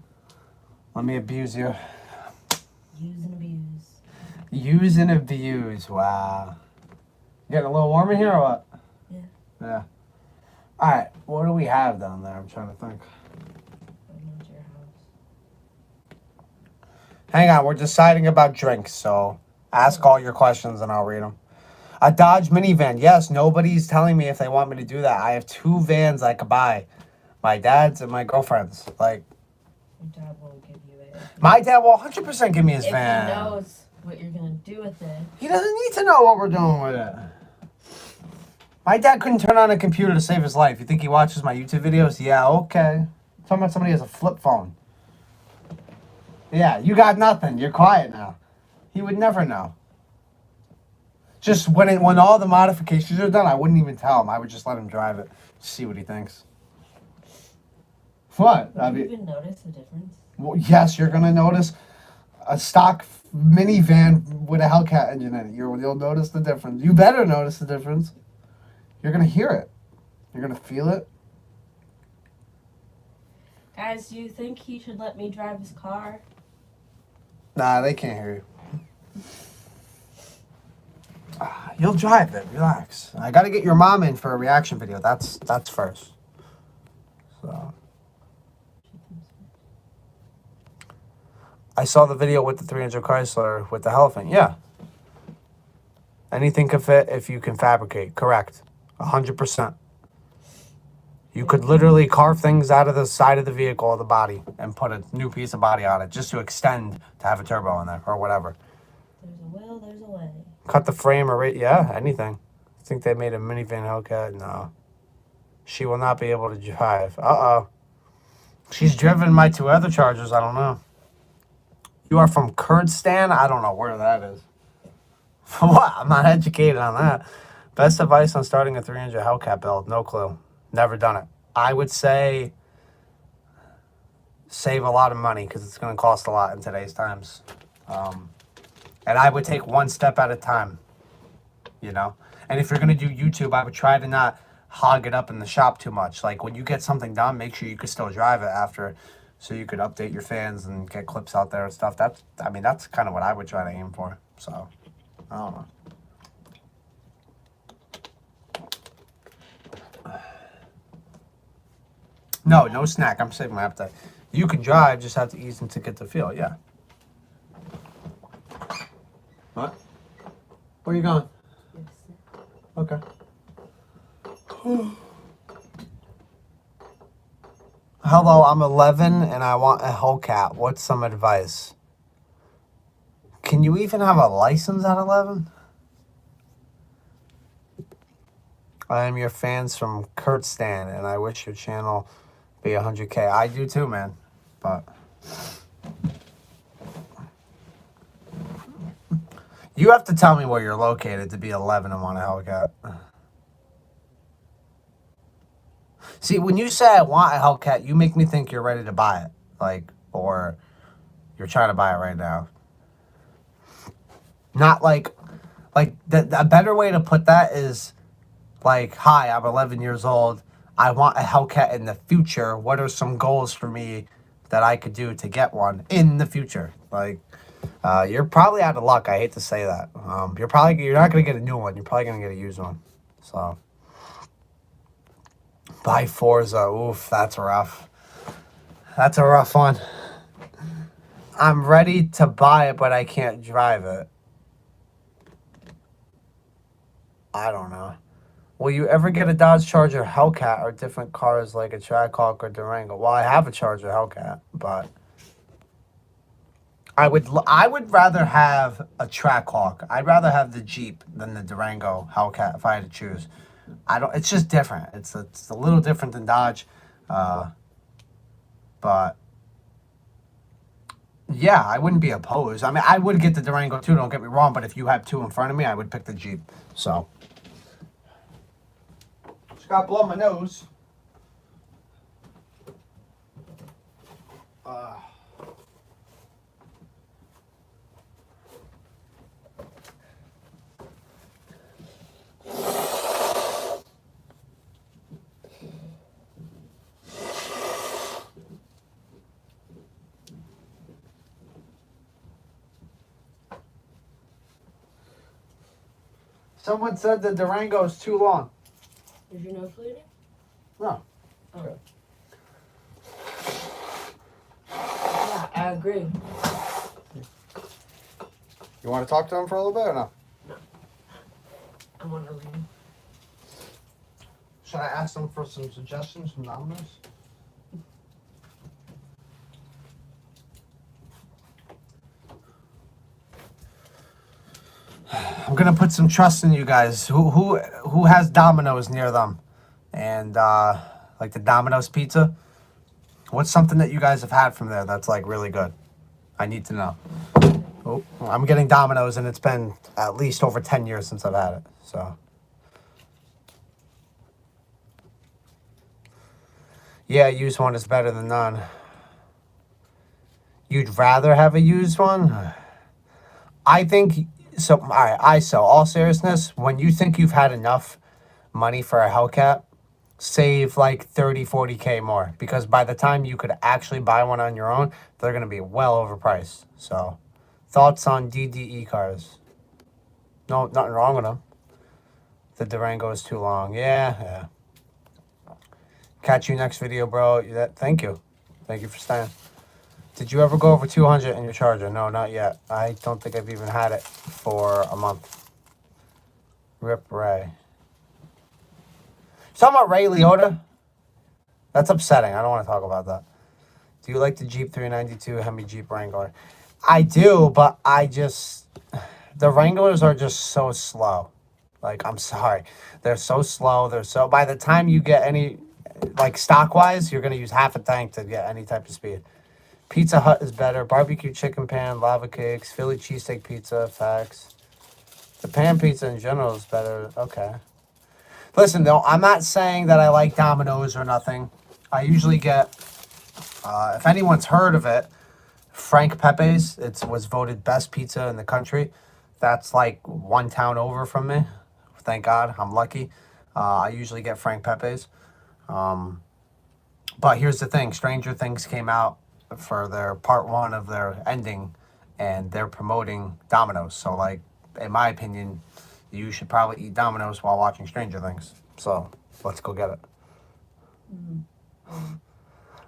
Let me abuse you. Use and abuse. Use and abuse. Wow. Getting a little warm in here or what? Yeah. Yeah. All right. What do we have down there? I'm trying to think. I'm at your house. Hang on. We're deciding about drinks, so ask all your questions and I'll read them. A Dodge minivan. Yes, nobody's telling me if they want me to do that. I have 2 vans I could buy. My dad's and my girlfriend's. Like, Your dad will give you it. my dad will 100% give me his If van. he knows what you're gonna do with it. He doesn't need to know what we're doing with it. My dad couldn't turn on a computer to save his life. You think he watches my YouTube videos? Yeah, okay. Talking about somebody who has a flip phone. Yeah, you got nothing. You're quiet now. He would never know. Just when all the modifications are done, I wouldn't even tell him. I would just let him drive it, see what he thinks. What? Would you even notice the difference? Well, yes, you're gonna notice a stock minivan with a Hellcat engine in it. You'll notice the difference. You better notice the difference. You're gonna hear it. You're gonna feel it. Guys, do you think he should let me drive his car? Nah, they can't hear you. You'll drive it. Relax. I gotta get your mom in for a reaction video. That's first. So. I saw the video with the 300 Chrysler with the elephant. Yeah. Anything can fit if you can fabricate. Correct. 100%. You could literally carve things out of the side of the vehicle or the body and put a new piece of body on it just to extend to have a turbo in there or whatever. There's a will, there's a way. Cut the frame or yeah, anything. I think they made a minivan Hellcat. No. She will not be able to drive. Uh-oh. She's driven my 2 other Chargers. I don't know. You are from Kurdistan? I don't know where that is. What? I'm not educated on that. Best advice on starting a 300 Hellcat build? No clue. Never done it. I would say save a lot of money because it's going to cost a lot in today's times. And I would take one step at a time, you know? And if you're going to do YouTube, I would try to not hog it up in the shop too much. Like, when you get something done, make sure you can still drive it after so you could update your fans and get clips out there and stuff. That's kind of what I would try to aim for. So, I don't know. No snack. I'm saving my appetite. You can drive, just have to ease into get the feel. Yeah. What? Where are you going? Yes. Okay. Hello, I'm 11 and I want a Hellcat. What's some advice? Can you even have a license at 11? I am your fans from Kurtzstan and I wish your channel be 100K. I do too, man. But you have to tell me where you're located to be 11 and want a Hellcat. See, when you say I want a Hellcat, you make me think you're ready to buy it. Like, or you're trying to buy it right now. Not like a better way to put that is like, hi, I'm 11 years old. I want a Hellcat in the future. What are some goals for me that I could do to get one in the future? Like, you're probably out of luck. I hate to say that. You're not gonna get a new one. You're probably gonna get a used one. So, buy Forza. Oof, that's rough. That's a rough one. I'm ready to buy it, but I can't drive it. I don't know. Will you ever get a Dodge Charger Hellcat or different cars like a Trackhawk or Durango? Well, I have a Charger Hellcat, but I would rather have a Trackhawk. I'd rather have the Jeep than the Durango Hellcat if I had to choose. It's just different. It's a little different than Dodge, but yeah, I wouldn't be opposed. I mean, I would get the Durango too. Don't get me wrong, but if you had two in front of me, I would pick the Jeep. So. Just gotta blow my nose. Someone said the Durango is too long. Is your nose bleeding? No. Oh. Okay. Yeah, I agree. You want to talk to him for a little bit or no? No. I want to read. Should I ask them for some suggestions from Domino's? I'm gonna put some trust in you guys. Who has Domino's near them, and like the Domino's pizza? What's something that you guys have had from there that's like really good? I need to know. Oh, I'm getting Domino's, and it's been at least over 10 years since I've had it. So. Yeah, a used one is better than none. You'd rather have a used one? I think so. All right, all seriousness, when you think you've had enough money for a Hellcat, save like 30, 40K more, because by the time you could actually buy one on your own, they're going to be well overpriced. So, thoughts on DDE cars? No, nothing wrong with them. The Durango is too long. Yeah. Catch you next video, bro. Thank you. Thank you for staying. Did you ever go over 200 in your Charger? No, not yet. I don't think I've even had it for a month. Rip Ray. You talking about Ray Liotta? That's upsetting. I don't want to talk about that. Do you like the Jeep 392 Hemi Jeep Wrangler? I do, but the Wranglers are just so slow. Like, I'm sorry. They're so slow. By the time you get any, like stock-wise, you're going to use half a tank to get any type of speed. Pizza Hut is better. Barbecue chicken pan, lava cakes, Philly cheesesteak pizza, facts. The pan pizza in general is better. Okay. Listen, though, I'm not saying that I like Domino's or nothing. I usually get, if anyone's heard of it, Frank Pepe's. It was voted best pizza in the country. That's like one town over from me. Thank God. I'm lucky. I usually get Frank Pepe's. But here's the thing. Stranger Things came out for their part 1 of their ending, and they're promoting Domino's. So, like, in my opinion, you should probably eat Domino's while watching Stranger Things. So, let's go get it.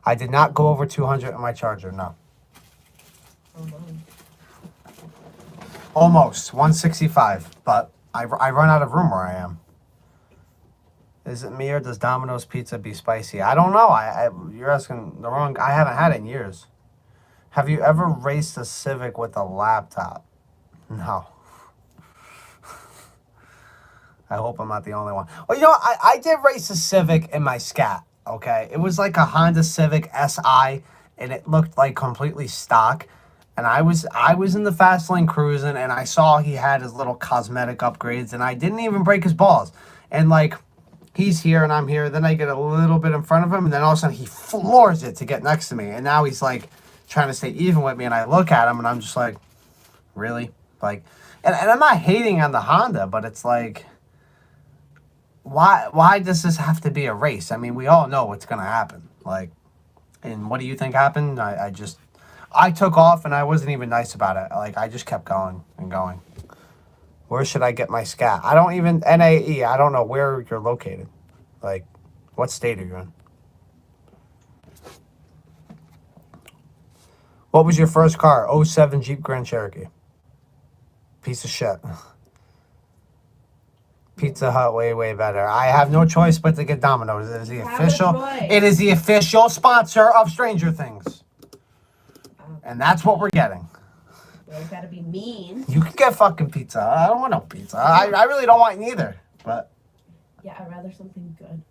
I did not go over 200 in my Charger, no. Almost 165, but I run out of room where I am. Is it me or does Domino's pizza be spicy? I don't know. You're asking the wrong. I haven't had it in years. Have you ever raced a Civic with a laptop? No. I hope I'm not the only one. Well, you know, I did race a Civic in my Scat, okay? It was like a Honda Civic SI, and it looked like completely stock. And I was in the fast lane cruising, and I saw he had his little cosmetic upgrades, and I didn't even break his balls. And, like, he's here and I'm here. Then I get a little bit in front of him, and then all of a sudden he floors it to get next to me. And now he's, like, trying to stay even with me, and I look at him, and I'm just like, really? Like, and I'm not hating on the Honda, but it's like... Why does this have to be a race? I mean, we all know what's going to happen. Like, and what do you think happened? I took off and I wasn't even nice about it. Like, I just kept going and going. Where should I get my Scat? I don't even, NAE, I don't know where you're located. Like, what state are you in? What was your first car? '07 Jeep Grand Cherokee. Piece of shit. Pizza Hut way better. I have no choice but to get Domino's. It is the official. It is the official sponsor of Stranger Things, and that's what we're getting. You gotta be mean. You can get fucking pizza. I don't want no pizza. I really don't want neither. But yeah, I'd rather something good.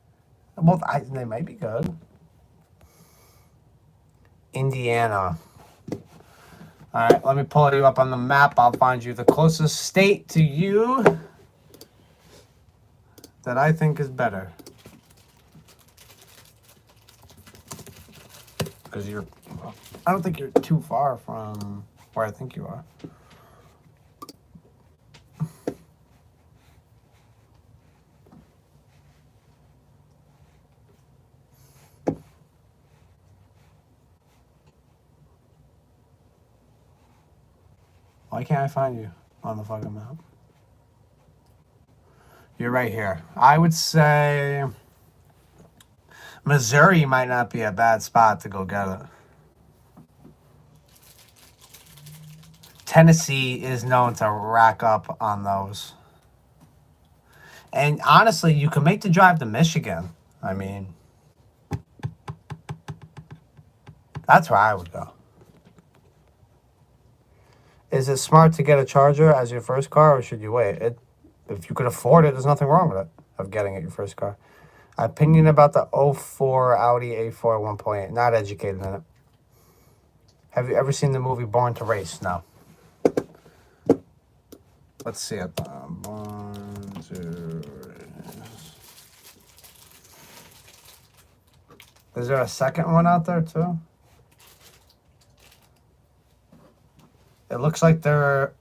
Well, they might be good. Indiana. All right, let me pull you up on the map. I'll find you the closest state to you that I think is better. Because I don't think you're too far from where I think you are. Why can't I find you on the fucking map? You're right here. I would say Missouri might not be a bad spot to go get it. Tennessee is known to rack up on those. And honestly, you can make the drive to Michigan. I mean, that's where I would go. Is it smart to get a Charger as your first car, or should you wait? If you could afford it, there's nothing wrong with it, of getting it your first car. Opinion about the '04 Audi A4 1.8. Not educated in it. Have you ever seen the movie Born to Race? No. Let's see it. Born to Race. Is there a second one out there, too? It looks like they're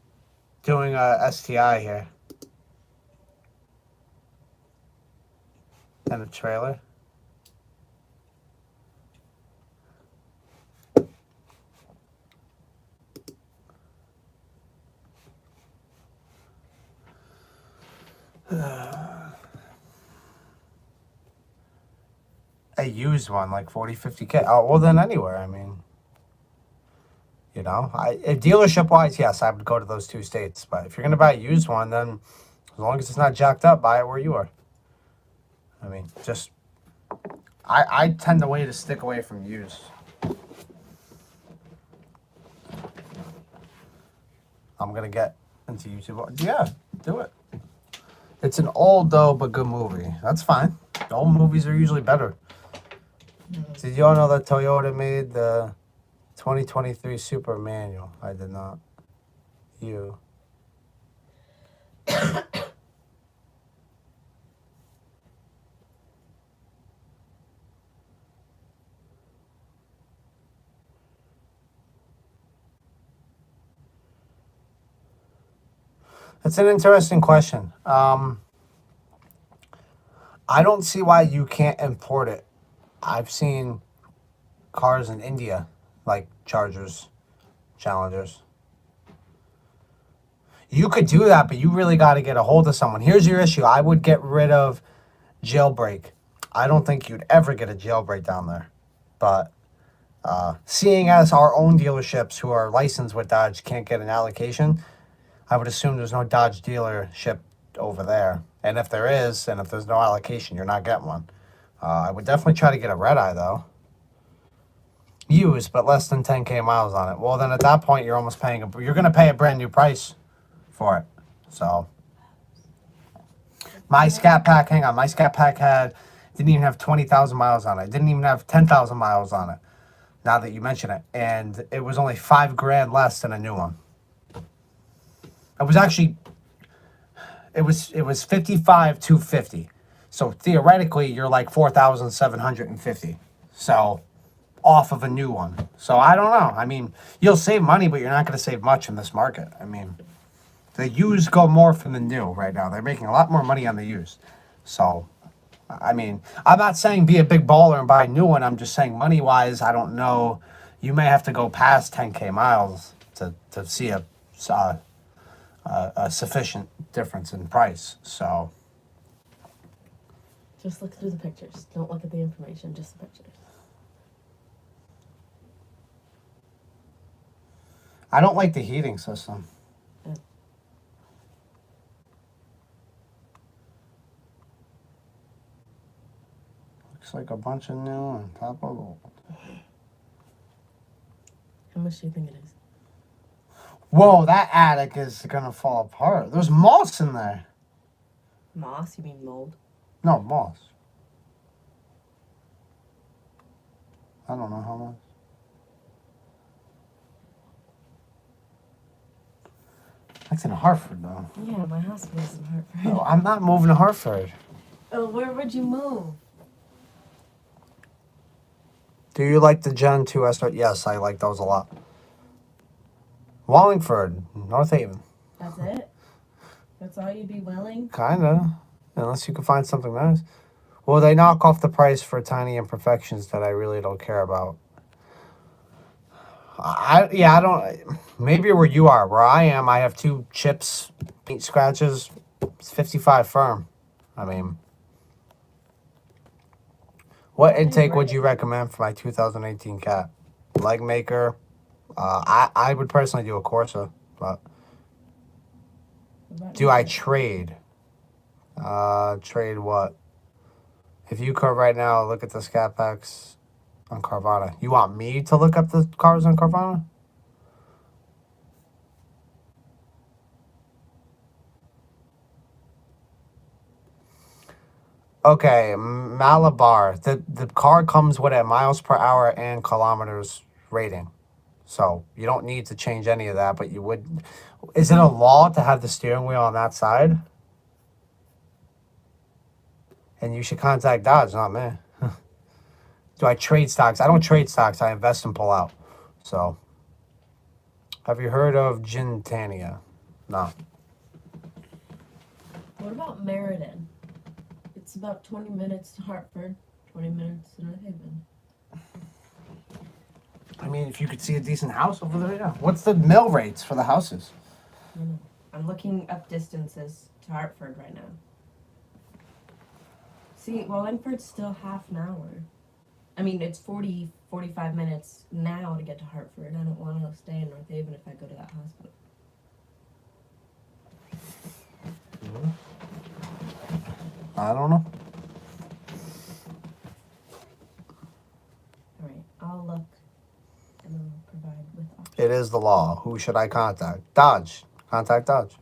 doing a STI here. And a trailer. A used one, like 40, 50K. Oh, well, then anywhere, I mean. You know, dealership-wise, yes, I would go to those two states. But if you're going to buy a used one, then as long as it's not jacked up, buy it where you are. I mean, just, I tend to stick away from used. I'm going to get into YouTube. Yeah, do it. It's an old, though, but good movie. That's fine. The old movies are usually better. Did you all know that Toyota made the 2023 Super Manual? I did not. You. That's an interesting question. I don't see why you can't import it. I've seen cars in India, like Chargers, Challengers. You could do that, but you really got to get a hold of someone. Here's your issue. I would get rid of jailbreak. I don't think you'd ever get a jailbreak down there. But seeing as our own dealerships who are licensed with Dodge can't get an allocation, I would assume there's no Dodge dealership over there. And if there is, and if there's no allocation, you're not getting one. I would definitely try to get a red eye though. Used, but less than 10K miles on it. Well, then at that point, you're almost paying, you're going to pay a brand new price for it. So, my Scat Pack, hang on, my Scat Pack didn't even have 20,000 miles on it. Didn't even have 10,000 miles on it, now that you mention it. And it was only $5,000 less than a new one. It was actually, it was 55,250. So theoretically, you're like 4,750. So off of a new one. So I don't know. I mean, you'll save money, but you're not going to save much in this market. I mean, the used go more from the new right now. They're making a lot more money on the used. So, I mean, I'm not saying be a big baller and buy a new one. I'm just saying money-wise, I don't know. You may have to go past 10K miles to see a sufficient difference in price. So, Just look through the pictures. Don't look at the information, just the pictures. I don't like the heating system. Yeah. Looks like a bunch of new on top of old. How much do you think it is? Whoa, that attic is gonna fall apart. There's moss in there. Moss? You mean mold? No, moss. I don't know how much. That's in Hartford, though. Yeah, my house was in Hartford. No, I'm not moving to Hartford. Oh, where would you move? Do you like the Gen 2 SR? Yes, I like those a lot. Wallingford, North Haven. That's it? That's all you'd be willing? Kinda. Unless you can find something nice. Well, they knock off the price for tiny imperfections that I really don't care about. I don't. Maybe where you are, where I am, I have 2 chips, paint scratches. It's 55 firm. I mean, what intake would you recommend for my 2018 cat? Leg maker. I would personally do a Corsa, but do I trade? Trade what? If you could right now, look at the Scat Packs on Carvana. You want me to look up the cars on Carvana? Okay, Malabar. The car comes with a miles per hour and kilometers rating. So you don't need to change any of that, but you would. Is it a law to have the steering wheel on that side? And you should contact Dodge, not me. Do I trade stocks? I don't trade stocks. I invest and pull out. So, have you heard of Gintania? No. What about Meriden? It's about 20 minutes to Hartford, 20 minutes to North Haven. I mean, if you could see a decent house over there, yeah. What's the mill rates for the houses? I don't know. I'm looking up distances to Hartford right now. See, Wallingford's still half an hour. I mean, it's 45 minutes now to get to Hartford. I don't want to stay in North Haven if I go to that hospital. I don't know. All right, I'll look and then I'll provide with options. It is the law. Who should I contact? Dodge. Contact Dodge.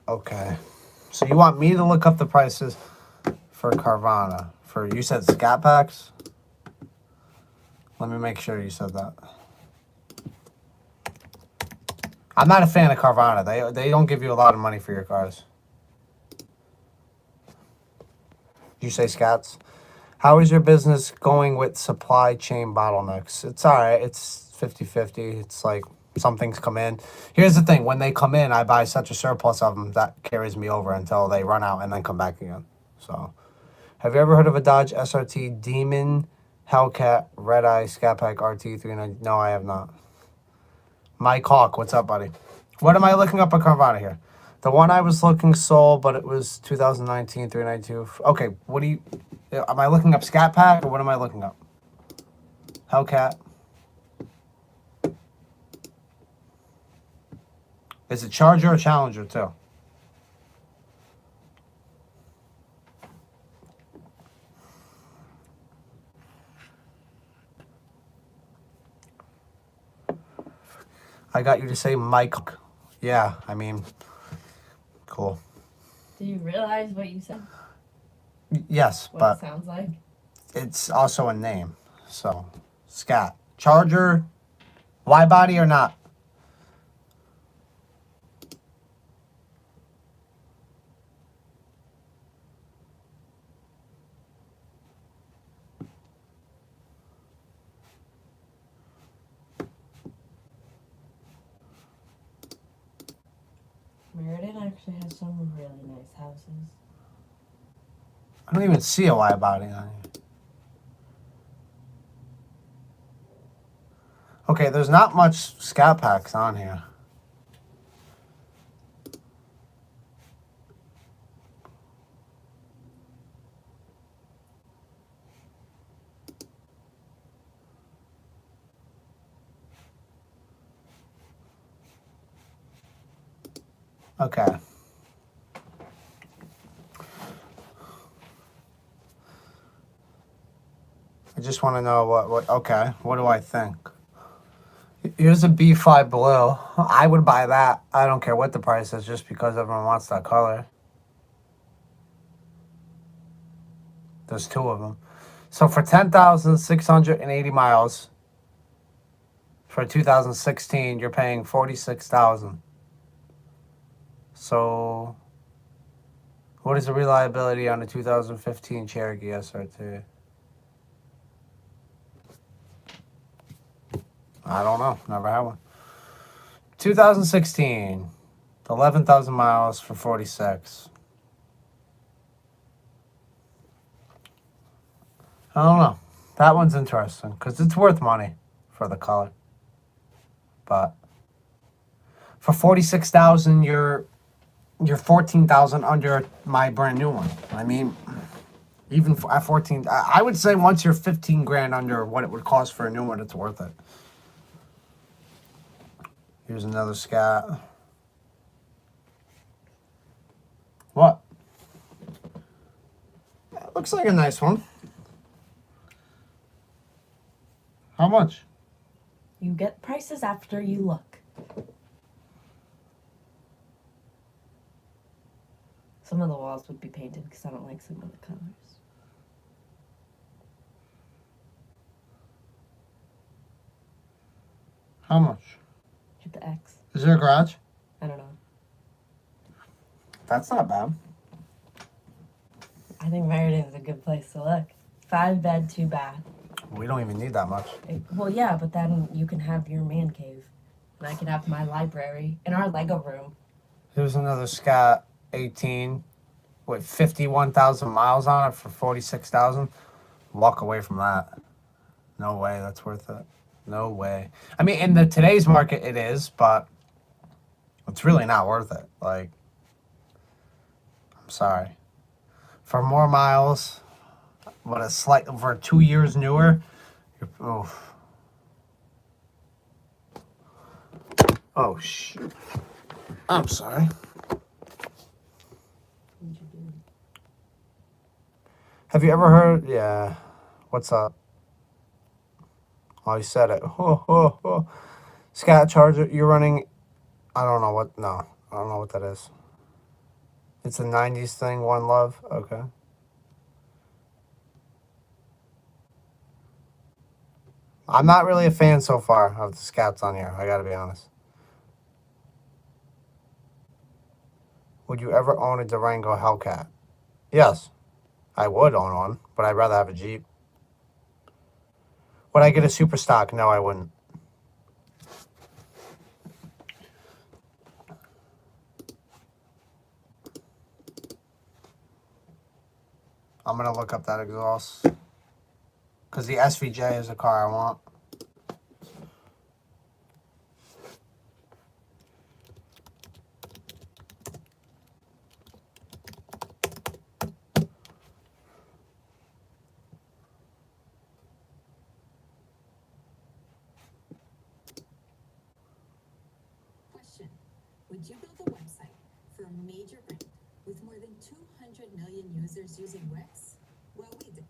Okay. So you want me to look up the prices for Carvana? For, you said Scat Packs? Let me make sure you said that. I'm not a fan of Carvana. They don't give you a lot of money for your cars. Did you say Scats? How is your business going with supply chain bottlenecks? It's all right. It's 50-50. It's like some things come in. Here's the thing. When they come in, I buy such a surplus of them that carries me over until they run out and then come back again. So, have you ever heard of a Dodge SRT Demon Hellcat Red Eye Scat Pack RT390? No, I have not. Mike Hawk, what's up, buddy? What am I looking up on Carvana here? The one I was looking sold, but it was 2019 392. Okay, what do you... Am I looking up Scat Pack or what am I looking up? Hellcat. Is it Charger or Challenger too? I got you to say Mike. Yeah, I mean, cool. Do you realize what you said? Yes, What but it sounds like? it's also a name. So, Scat. Charger, wide body or not? Meriden actually has some really nice houses. I don't even see a wide body on here. Okay, there's not much Scat Packs on here. Okay. I just want to know okay, what do I think? Here's a B5 Blue. I would buy that. I don't care what the price is just because everyone wants that color. There's two of them. So for 10,680 miles for 2016, you're paying 46,000. So what is the reliability on a 2015 Cherokee SRT? I don't know. Never had one. 2016, 11,000 miles for 46. I don't know. That one's interesting because it's worth money for the color. But for 46,000, you're 14,000 under my brand new one. I mean, even at 14, I would say once you're 15 grand under what it would cost for a new one, it's worth it. Here's another Scat. What? That looks like a nice one. How much? You get prices after you look. Some of the walls would be painted because I don't like some of the colors. How much? Hit the X. Is there a garage? I don't know. That's not bad. I think Meriden is a good place to look. 5 bed, 2 bath. We don't even need that much. Well, yeah, but then you can have your man cave. And I can have my library and our Lego room. Here's another Scat 18 with 51,000 miles on it for 46,000. Walk away from that. No way that's worth it. No way. I mean, in today's market it is, but it's really not worth it. Like, I'm sorry. For more miles, for 2 years newer, oof. Oh, shoot. I'm sorry. Have you ever heard? Yeah. What's up? Oh, you said it. Scat Charger, you're running. I don't know what. No, I don't know what that is. It's a 90s thing, One Love. Okay. I'm not really a fan so far of the Scats on here. I gotta be honest. Would you ever own a Durango Hellcat? Yes, I would own one, but I'd rather have a Jeep. Would I get a super stock? No, I wouldn't. I'm gonna look up that exhaust because the SVJ is a car I want. Did you build a website for a major brand with more than 200 million users using Wix? Well, we did.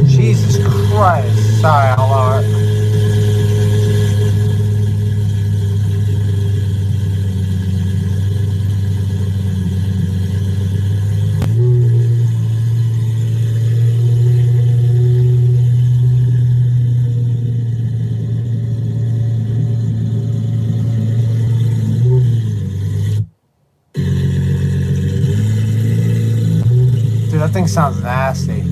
Jesus Christ. Sorry, I'll lower it. Dude, that thing sounds nasty.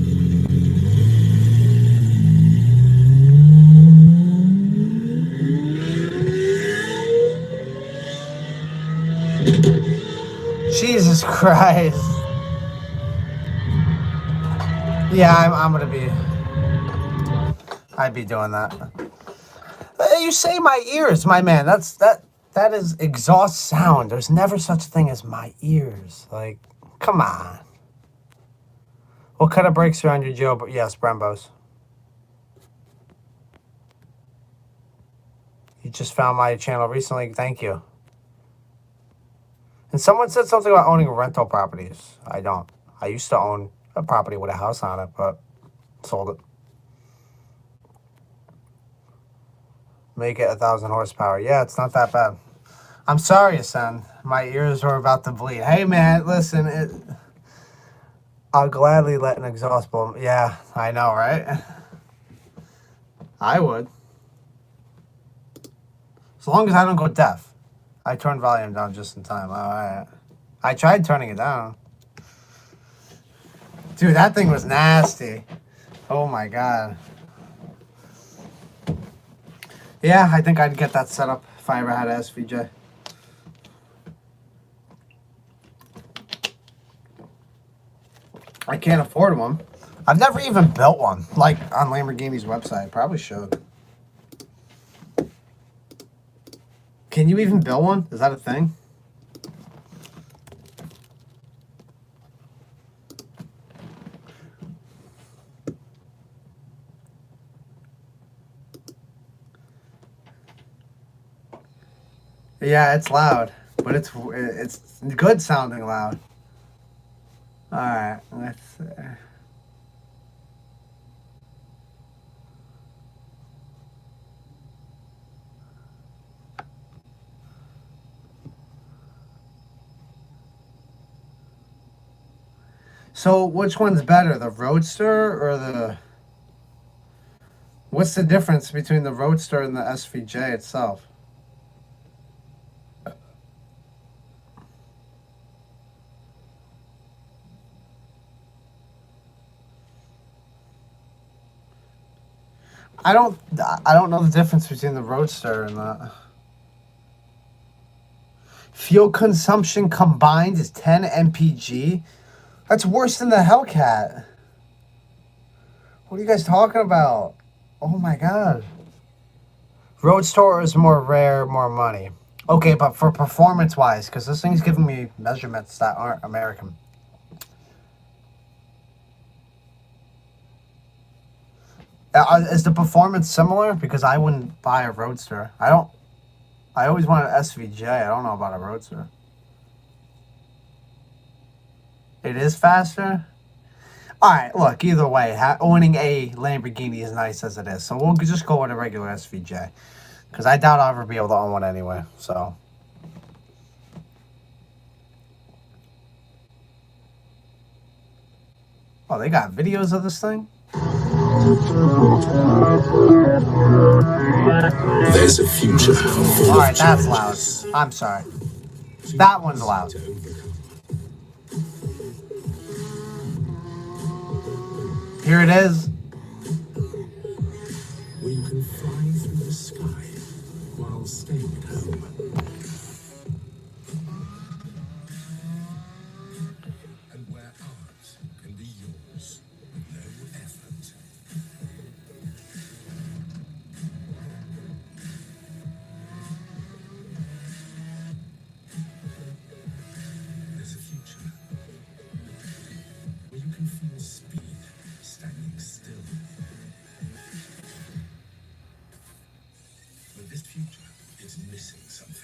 Jesus Christ. Yeah, I'm gonna be... I'd be doing that. You say my ears, my man. That is exhaust sound. There's never such a thing as my ears. Like, come on. What kind of brakes are on your Joe? Yes, Brembos. You just found my channel recently. Thank you. And someone said something about owning rental properties. I don't. I used to own a property with a house on it, but sold it. Make it 1,000 horsepower. Yeah, it's not that bad. I'm sorry, son. My ears are about to bleed. Hey, man, listen. I'll gladly let an exhaust blow. Yeah, I know, right? I would. As long as I don't go deaf. I turned volume down just in time. All right. I tried turning it down. Dude, that thing was nasty. Oh, my God. Yeah, I think I'd get that set up if I ever had an SVJ. I can't afford one. I've never even built one, like on Lamborghini's website. Probably should. Can you even build one? Is that a thing? Yeah, it's loud, but it's good sounding loud. All right, let's. So, which one's better, the Roadster or the? What's the difference between the Roadster and the SVJ itself? I don't know the difference between the Roadster and the... Fuel consumption combined is 10 mpg? That's worse than the Hellcat. What are you guys talking about? Oh my God. Roadster is more rare, more money. Okay, but for performance-wise, because this thing's giving me measurements that aren't American. Is the performance similar? Because I wouldn't buy a Roadster. I always want an SVJ. I don't know about a Roadster. It is faster? Alright, look, either way, owning a Lamborghini is nice as it is. So we'll just go with a regular SVJ. Because I doubt I'll ever be able to own one anyway. So. Oh, they got videos of this thing? There's a future full Alright, of that's loud. challenges. I'm sorry. That one's loud. Here it is. Where you can fly through the sky staying at home. And where art can be yours with no effort. There's a future where you can feel speed standing still. But this future is missing something.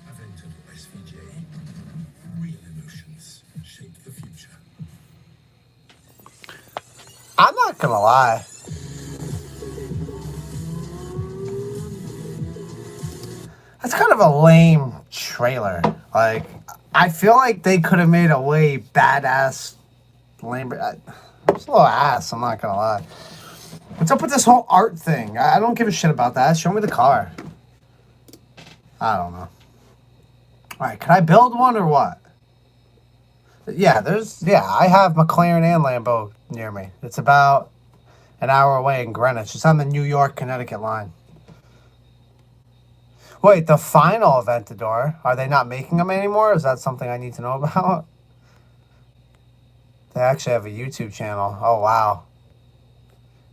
I've entered SVJ. Real emotions shape the future. I'm not gonna lie. That's kind of a lame trailer. Like, I feel like they could have made a way badass Lamborghini. It's a little ass, I'm not gonna lie. What's up with this whole art thing? I don't give a shit about that. Show me the car. I don't know. Alright, can I build one or what? Yeah, I have McLaren and Lambo near me. It's about an hour away in Greenwich. It's on the New York, Connecticut line. Wait, the final Aventador, are they not making them anymore? Is that something I need to know about? They actually have a YouTube channel. Oh, wow.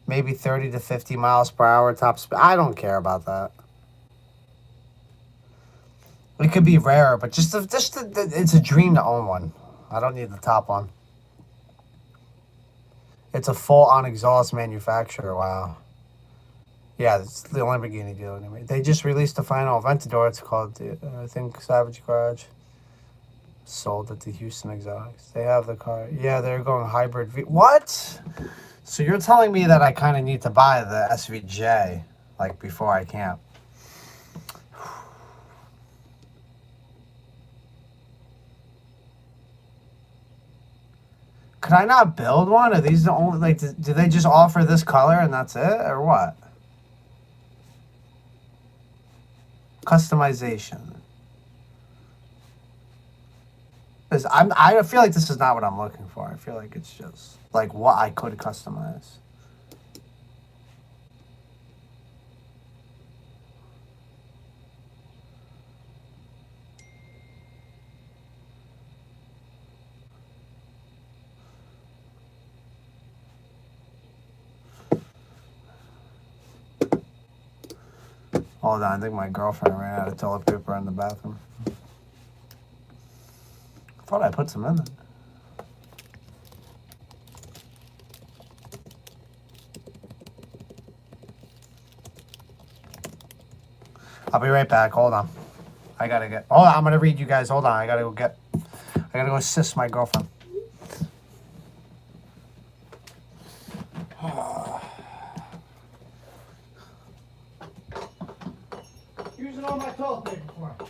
Maybe 30 to 50 miles per hour top speed. I don't care about that. It could be rare, but it's a dream to own one. I don't need the top one. It's a full-on exhaust manufacturer. Wow. Yeah, it's the Lamborghini deal anyway. They just released the final Aventador. It's called, I think, Savage Garage. Sold at the Houston Exotics. They have the car. Yeah, they're going hybrid V. What? So you're telling me that I kind of need to buy the SVJ, like, before I camp? Could I not build one? Are these the only, like, do they just offer this color and that's it, or what? Customization. I feel like this is not what I'm looking for. I feel like it's just like what I could customize. Hold on, I think my girlfriend ran out of toilet paper in the bathroom. I thought I put some in it. I'll be right back. Hold on. I gotta get. Hold on, I'm gonna read you guys. Hold on. I gotta go assist my girlfriend. Using all my toilet paper for it.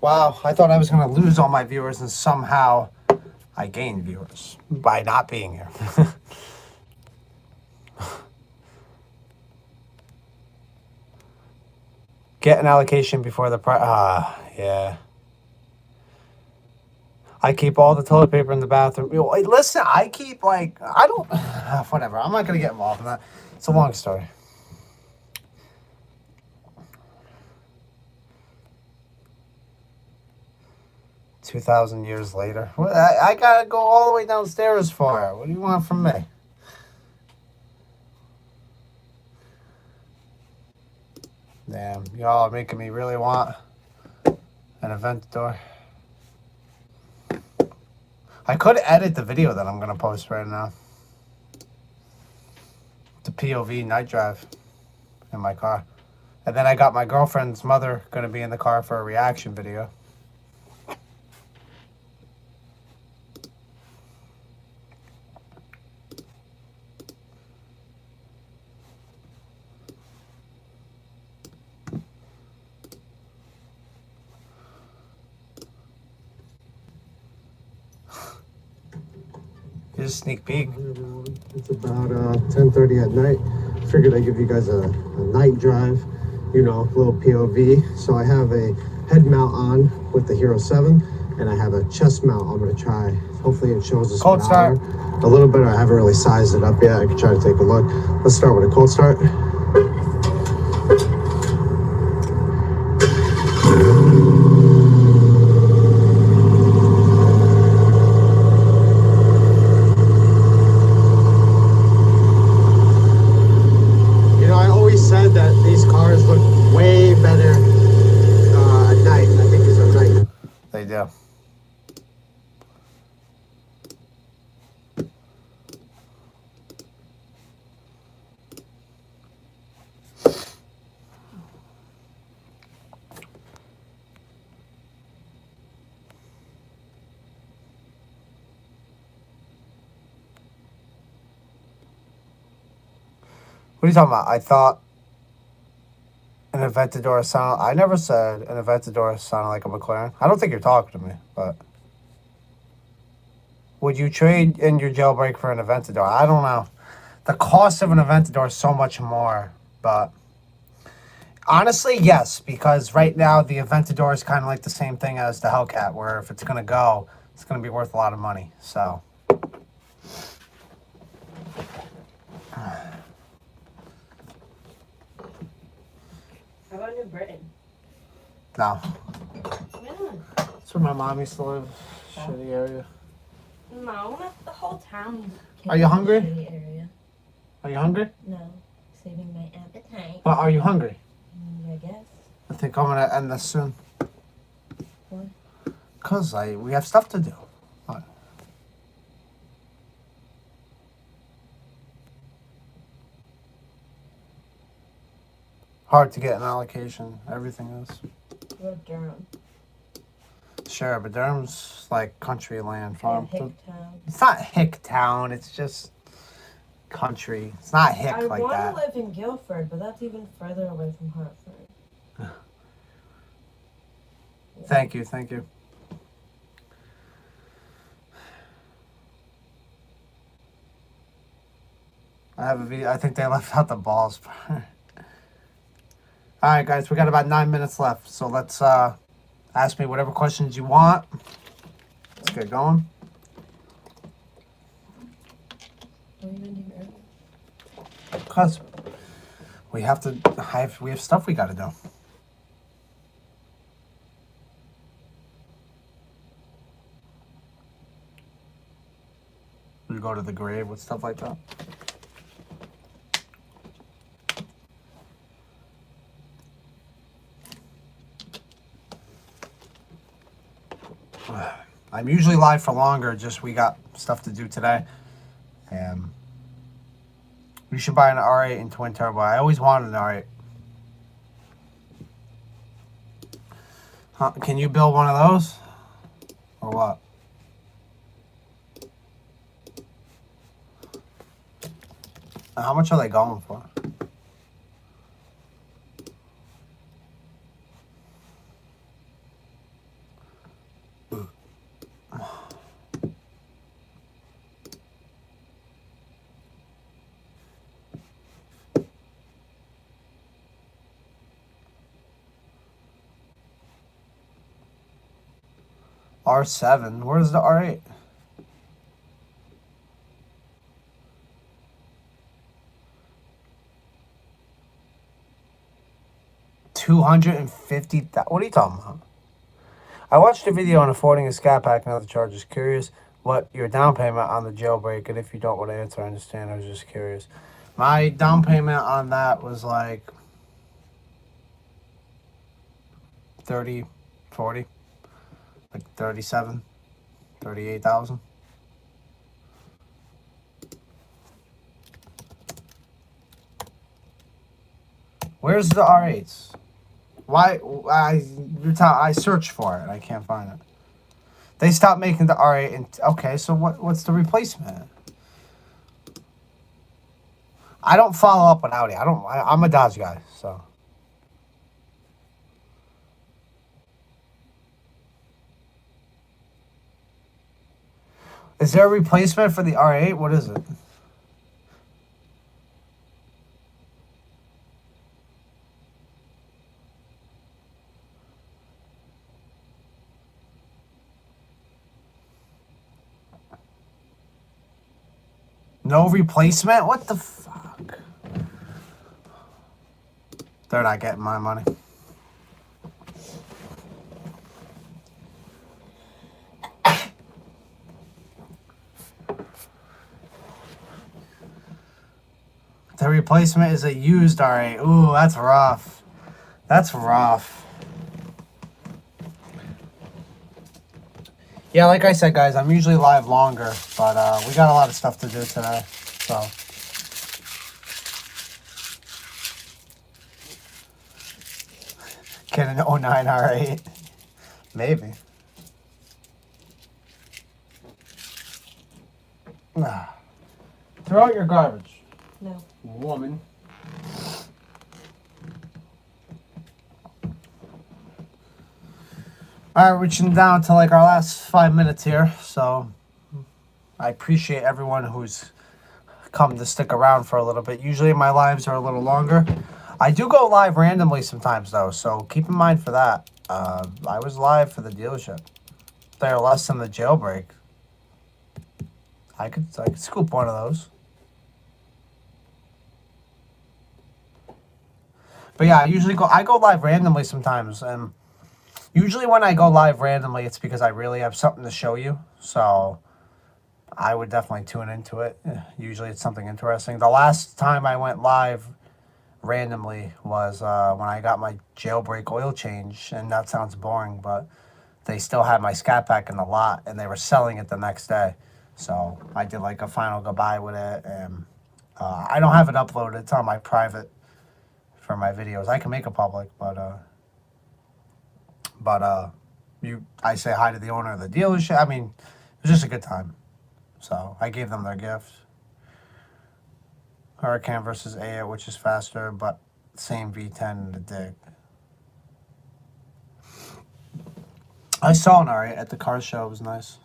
Wow, I thought I was going to lose all my viewers, and somehow I gained viewers by not being here. Get an allocation before the price. Yeah. I keep all the toilet paper in the bathroom. Listen, I keep, like, I don't... whatever, I'm not going to get involved in that. It's a long story. 2,000 years later. What, I gotta go all the way downstairs for it. What do you want from me? Damn, y'all are making me really want an Aventador. I could edit the video that I'm gonna post right now. The POV night drive in my car. And then I got my girlfriend's mother gonna be in the car for a reaction video. Here's a sneak peek. It's about 10:30 at night. Figured I'd give you guys a night drive, you know, a little POV. So I have a head mount on with the Hero 7, and I have a chest mount I'm gonna try. Hopefully it shows the Cold start. a little bit. I haven't really sized it up yet. I could try to take a look. Let's start with a cold start. Said that these cars look way better at night. I think these are night. They do. What are you talking about? I thought an Aventador sound. I never said an Aventador sounded like a McLaren. I don't think you're talking to me, but would you trade in your jailbreak for an Aventador? I don't know. The cost of an Aventador is so much more, but honestly, yes, because right now the Aventador is kind of like the same thing as the Hellcat, where if it's gonna go, it's gonna be worth a lot of money. So. How about New Britain? No. Yeah. That's where my mom used to live. Shitty area. No, not the whole town. Are you hungry? Shitty area. Are you hungry? No, saving my appetite. But are you hungry? I guess. I think I'm gonna end this soon. Why? Cause we have stuff to do. What? Hard to get an allocation. Everything is. What Durham? Sure, but Durham's like country land farm. Yeah, Hicktown. It's not Hick Town. It's just country. It's not Hick I like want that. to live in Guilford, but that's even further away from Hartford. Thank you, thank you. I have a video. I think they left out the balls. All right, guys, we got about 9 minutes left, so let's ask me whatever questions you want. Let's get going. What are you ending early? Cause we have stuff we got to do. We go to the grave with stuff like that. I'm usually live for longer, just we got stuff to do today. You should buy an R8 and twin turbo. I always wanted an R8. Huh, can you build one of those? Or what? How much are they going for? R7. Where's the R8? $250,000. What are you talking about? I watched a video on affording a scat pack and other charges. Curious what your down payment on the jailbreak, and if you don't want to answer, I understand. I was just curious. My down payment on that was like 30, 40, like 37, 38,000. Where's the R8s? Why I searched for it. I can't find it. They stopped making the R8 and okay, so what's the replacement? I don't follow up on Audi. I'm a Dodge guy, so. Is there a replacement for the R8? What is it? No replacement? What the fuck? They're not getting my money. The replacement is a used R8. Ooh, that's rough. That's rough. Yeah, like I said, guys, I'm usually live longer, but we got a lot of stuff to do today, so. Get an 09 R8. Maybe. Throw out your garbage. No. Woman. Alright, reaching down to like our last 5 minutes here, so I appreciate everyone who's come to stick around for a little bit. Usually my lives are a little longer. I do go live randomly sometimes though, so keep in mind for that. I was live for the dealership. They're less than the jailbreak. I could scoop one of those. But yeah, I go live randomly sometimes, and usually when I go live randomly, it's because I really have something to show you. So I would definitely tune into it. Usually it's something interesting. The last time I went live randomly was when I got my jailbreak oil change, and that sounds boring, but they still had my scat pack in the lot, and they were selling it the next day. So I did like a final goodbye with it, and I don't have it uploaded. It's on my private for my videos. I can make it public, but I say hi to the owner of the dealership. I mean, it was just a good time. So I gave them their gift. Hurricane versus Aya, which is faster, but same V10 in the dig. I saw an R8 at the car show. It was nice.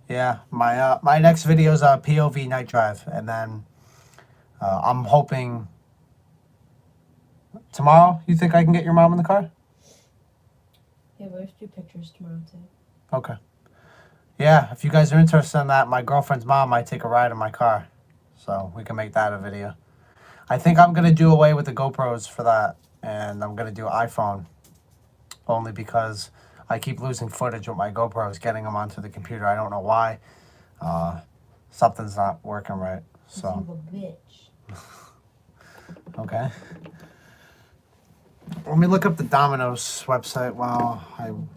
Yeah, my next video is a POV night drive, and then I'm hoping tomorrow. You think I can get your mom in the car? Yeah, let's do pictures tomorrow too. Okay. Yeah, if you guys are interested in that, my girlfriend's mom might take a ride in my car, so we can make that a video. I think I'm gonna do away with the GoPros for that, and I'm gonna do iPhone, only because I keep losing footage with my GoPros, getting them onto the computer. I don't know why. Something's not working right. So. You a bitch. Okay. Let me look up the Domino's website while I'm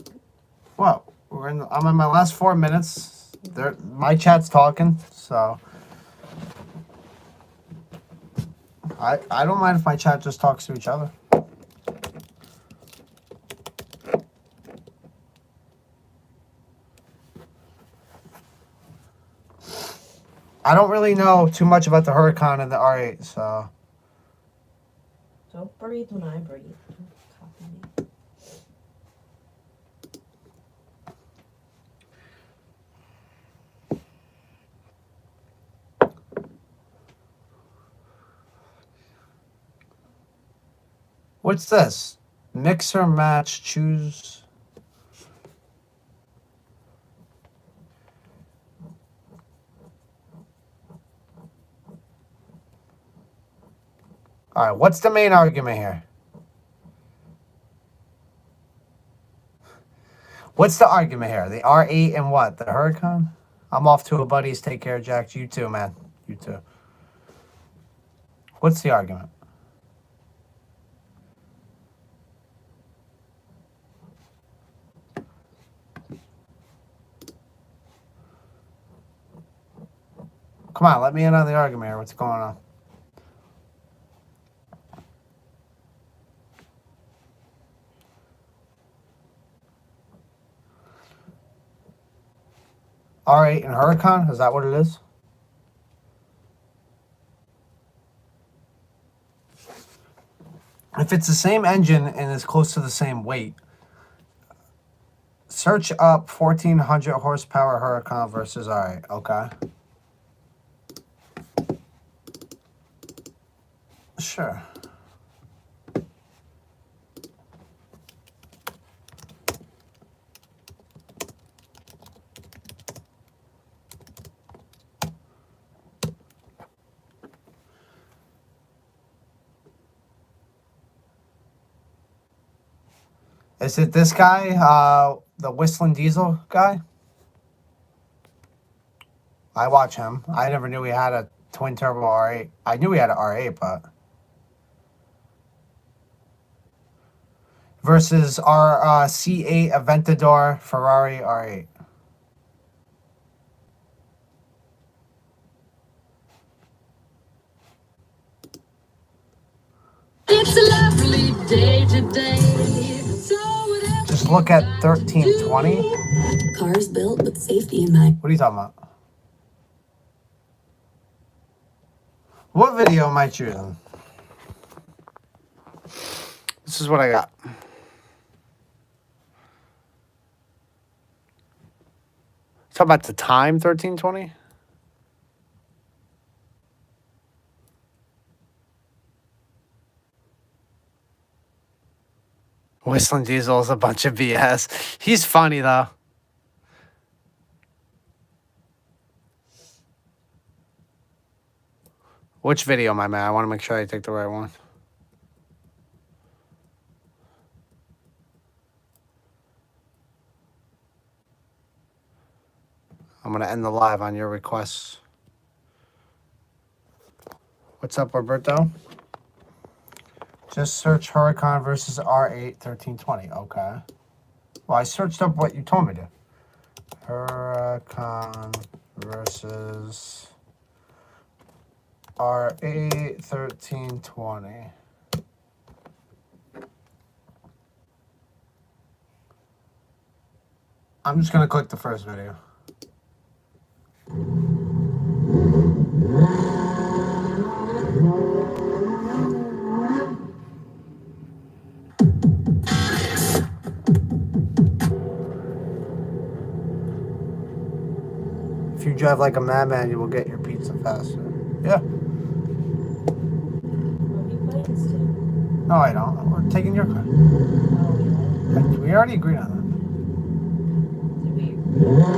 in my last 4 minutes. My chat's talking, so I don't mind if my chat just talks to each other. I don't really know too much about the Huracan and the R8, so. Don't breathe when I breathe. Copy me. What's this? Mix or match, choose. All right, what's the main argument here? What's the argument here? The R8 and what? The Huracan? I'm off to a buddy's. Take care, Jack. You too, man. You too. What's the argument? Come on, let me in on the argument here. What's going on? R8 and Huracan? Is that what it is? If it's the same engine and is close to the same weight, search up 1400 horsepower Huracan versus R8. Okay. Sure. Is it this guy, the Whistling Diesel guy? I watch him. I never knew he had a twin turbo R8. I knew he had an R8, but versus our C8 Aventador Ferrari R8. It's a lovely day today. So whatever Just look at 1320. cars built with safety in mind. What are you talking about? What video am I choosing? This is what I got. Talk about the time, 1320. Whistling Diesel is a bunch of BS. He's funny, though. Which video, my man? I want to make sure I take the right one. I'm going to end the live on your requests. What's up, Roberto? Just search Huracan versus R8 1320. Okay. Well, I searched up what you told me to. Huracan versus R8 1320. I'm just going to click the first video. If you drive like a madman, you will get your pizza faster. Yeah. What are you plans to? No, I don't. We're taking your car. Oh, yeah. We already agreed on To be that.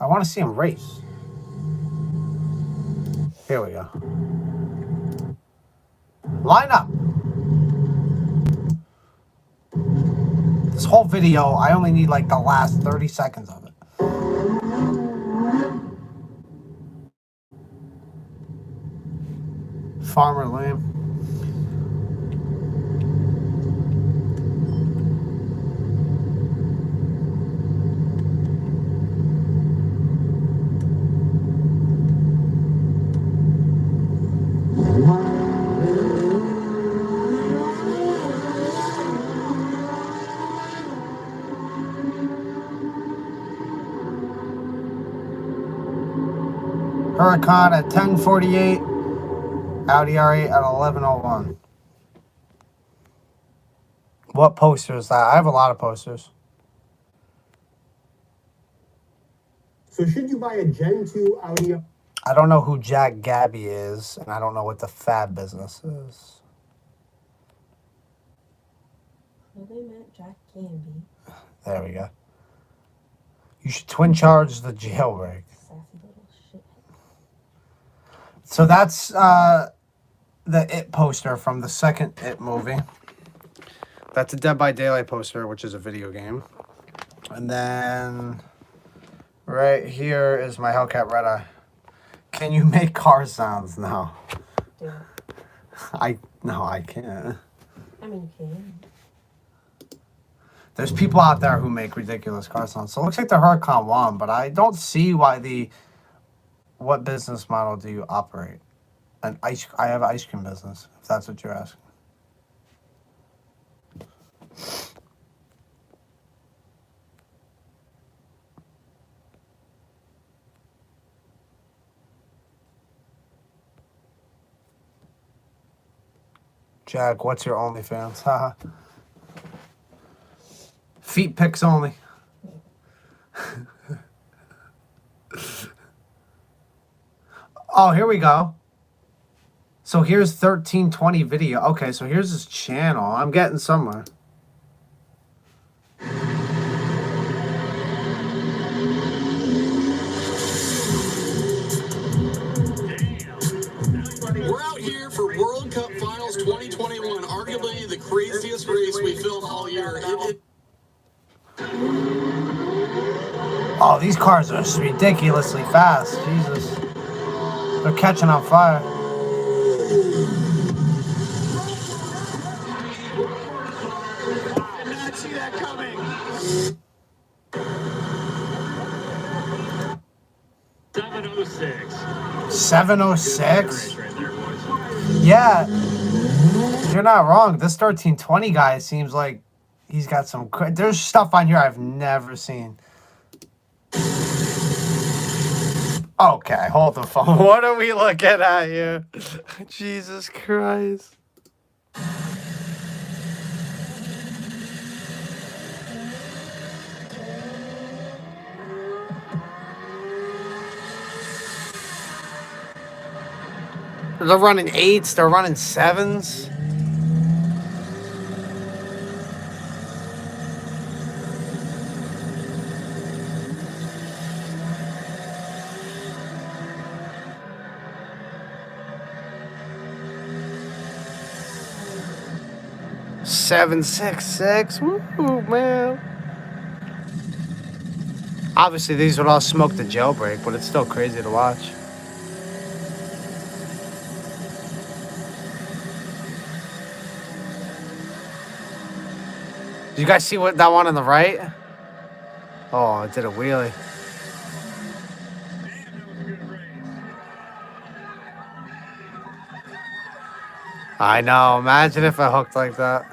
I want to see him race. Here we go. Line up. This whole video, I only need like the last 30 seconds of it. Farmer Lamb. Huracan at 1048. Audi R8 at 1101. What poster is that? I have a lot of posters. So should you buy a Gen 2 Audi? I don't know who Jack Gabby is, and I don't know what the Fab business is. Well, they meant Jack Canby. There we go. You should twin charge the jailbreak. Sassy little shit. So that's the It poster from the second It movie. That's a Dead by Daylight poster, which is a video game. And then right here is my Hellcat Red Eye. Can you make car sounds? No. Do it. No, I can't. I mean, you can. There's people out there who make ridiculous car sounds. So it looks like the Huracan won, but I don't see why what business model do you operate? I have an ice cream business, if that's what you're asking. Jack, what's your OnlyFans? Haha. Feet pics only. Oh, here we go. So here's 1320 video. Okay, so here's his channel. I'm getting somewhere. We're out here for World Cup Finals 2021, arguably the craziest race we filmed all year. Oh, these cars are ridiculously fast. Jesus. They're catching on fire. Did not see that coming. 706. 706? Yeah. You're not wrong. This 1320 guy seems like he's got some... There's stuff on here I've never seen. Okay, hold the phone. What are we looking at here? Jesus Christ. They're running 8s, they're running 7s. $766. Woo, man. Obviously, these would all smoke the jailbreak, but it's still crazy to watch. Did you guys see what that one on the right? Oh, it did a wheelie. I know. Imagine if I hooked like that.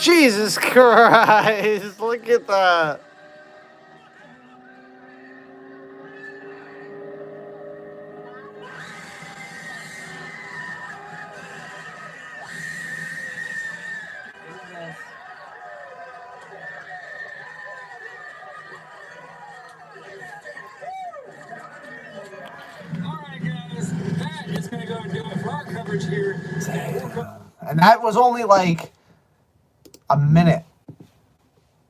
Jesus Christ. Look at that. And that was only like a minute.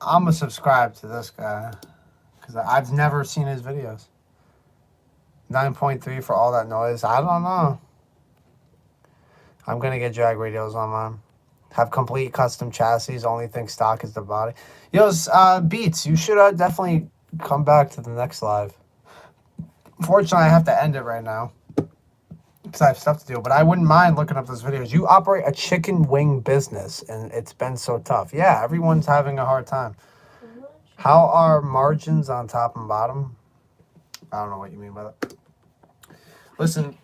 I'm gonna subscribe to this guy because I've never seen his videos. 9.3 for all that noise. I don't know. I'm gonna get drag radios on mine. Have complete custom chassis. Only thing stock is the body. Yo's Beats. You should definitely come back to the next live. Unfortunately, I have to end it right now because I have stuff to do, but I wouldn't mind looking up those videos. You operate a chicken wing business, and it's been so tough. Yeah, everyone's having a hard time. How are margins on top and bottom? I don't know what you mean by that. Listen,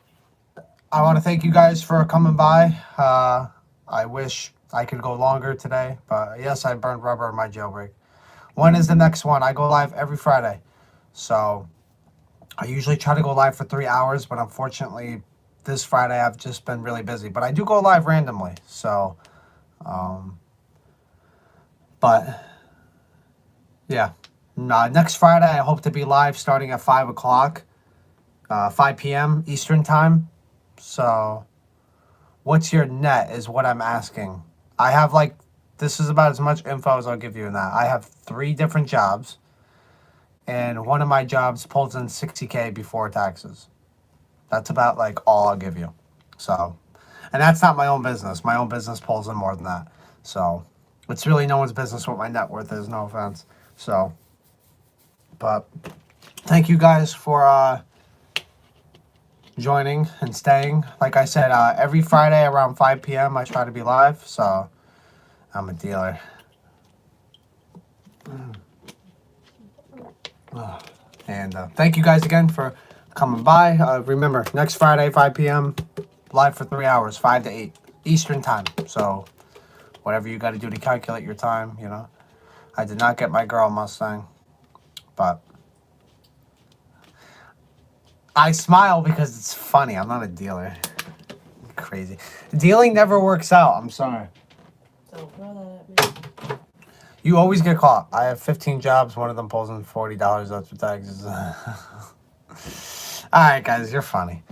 I want to thank you guys for coming by. I wish I could go longer today, but yes, I burned rubber in my jailbreak. When is the next one? I go live every Friday, so I usually try to go live for 3 hours, but unfortunately, this Friday I've just been really busy. But I do go live randomly, so, but yeah. Next Friday I hope to be live starting at 5 o'clock, 5 p.m. Eastern time. So What's your net is what I'm asking. I have like, this is about as much info as I'll give you in that. I have 3 different jobs, and one of my jobs pulls in 60K before taxes. That's about like all I'll give you. So, and that's not my own business. My own business pulls in more than that. So, it's really no one's business what my net worth is, no offense. So, but thank you guys for joining and staying. Like I said, every Friday around 5 p.m. I try to be live. So, I'm a dealer. And thank you guys again for coming by. Remember, next Friday, 5 p.m., live for 3 hours, 5 to 8 Eastern time. So, whatever you got to do to calculate your time, you know. I did not get my girl Mustang, but I smile because it's funny. I'm not a dealer. Crazy. Dealing never works out. I'm sorry. So throw that at me. You always get caught. I have 15 jobs. One of them pulls in $40 after taxes. All right, guys, you're funny.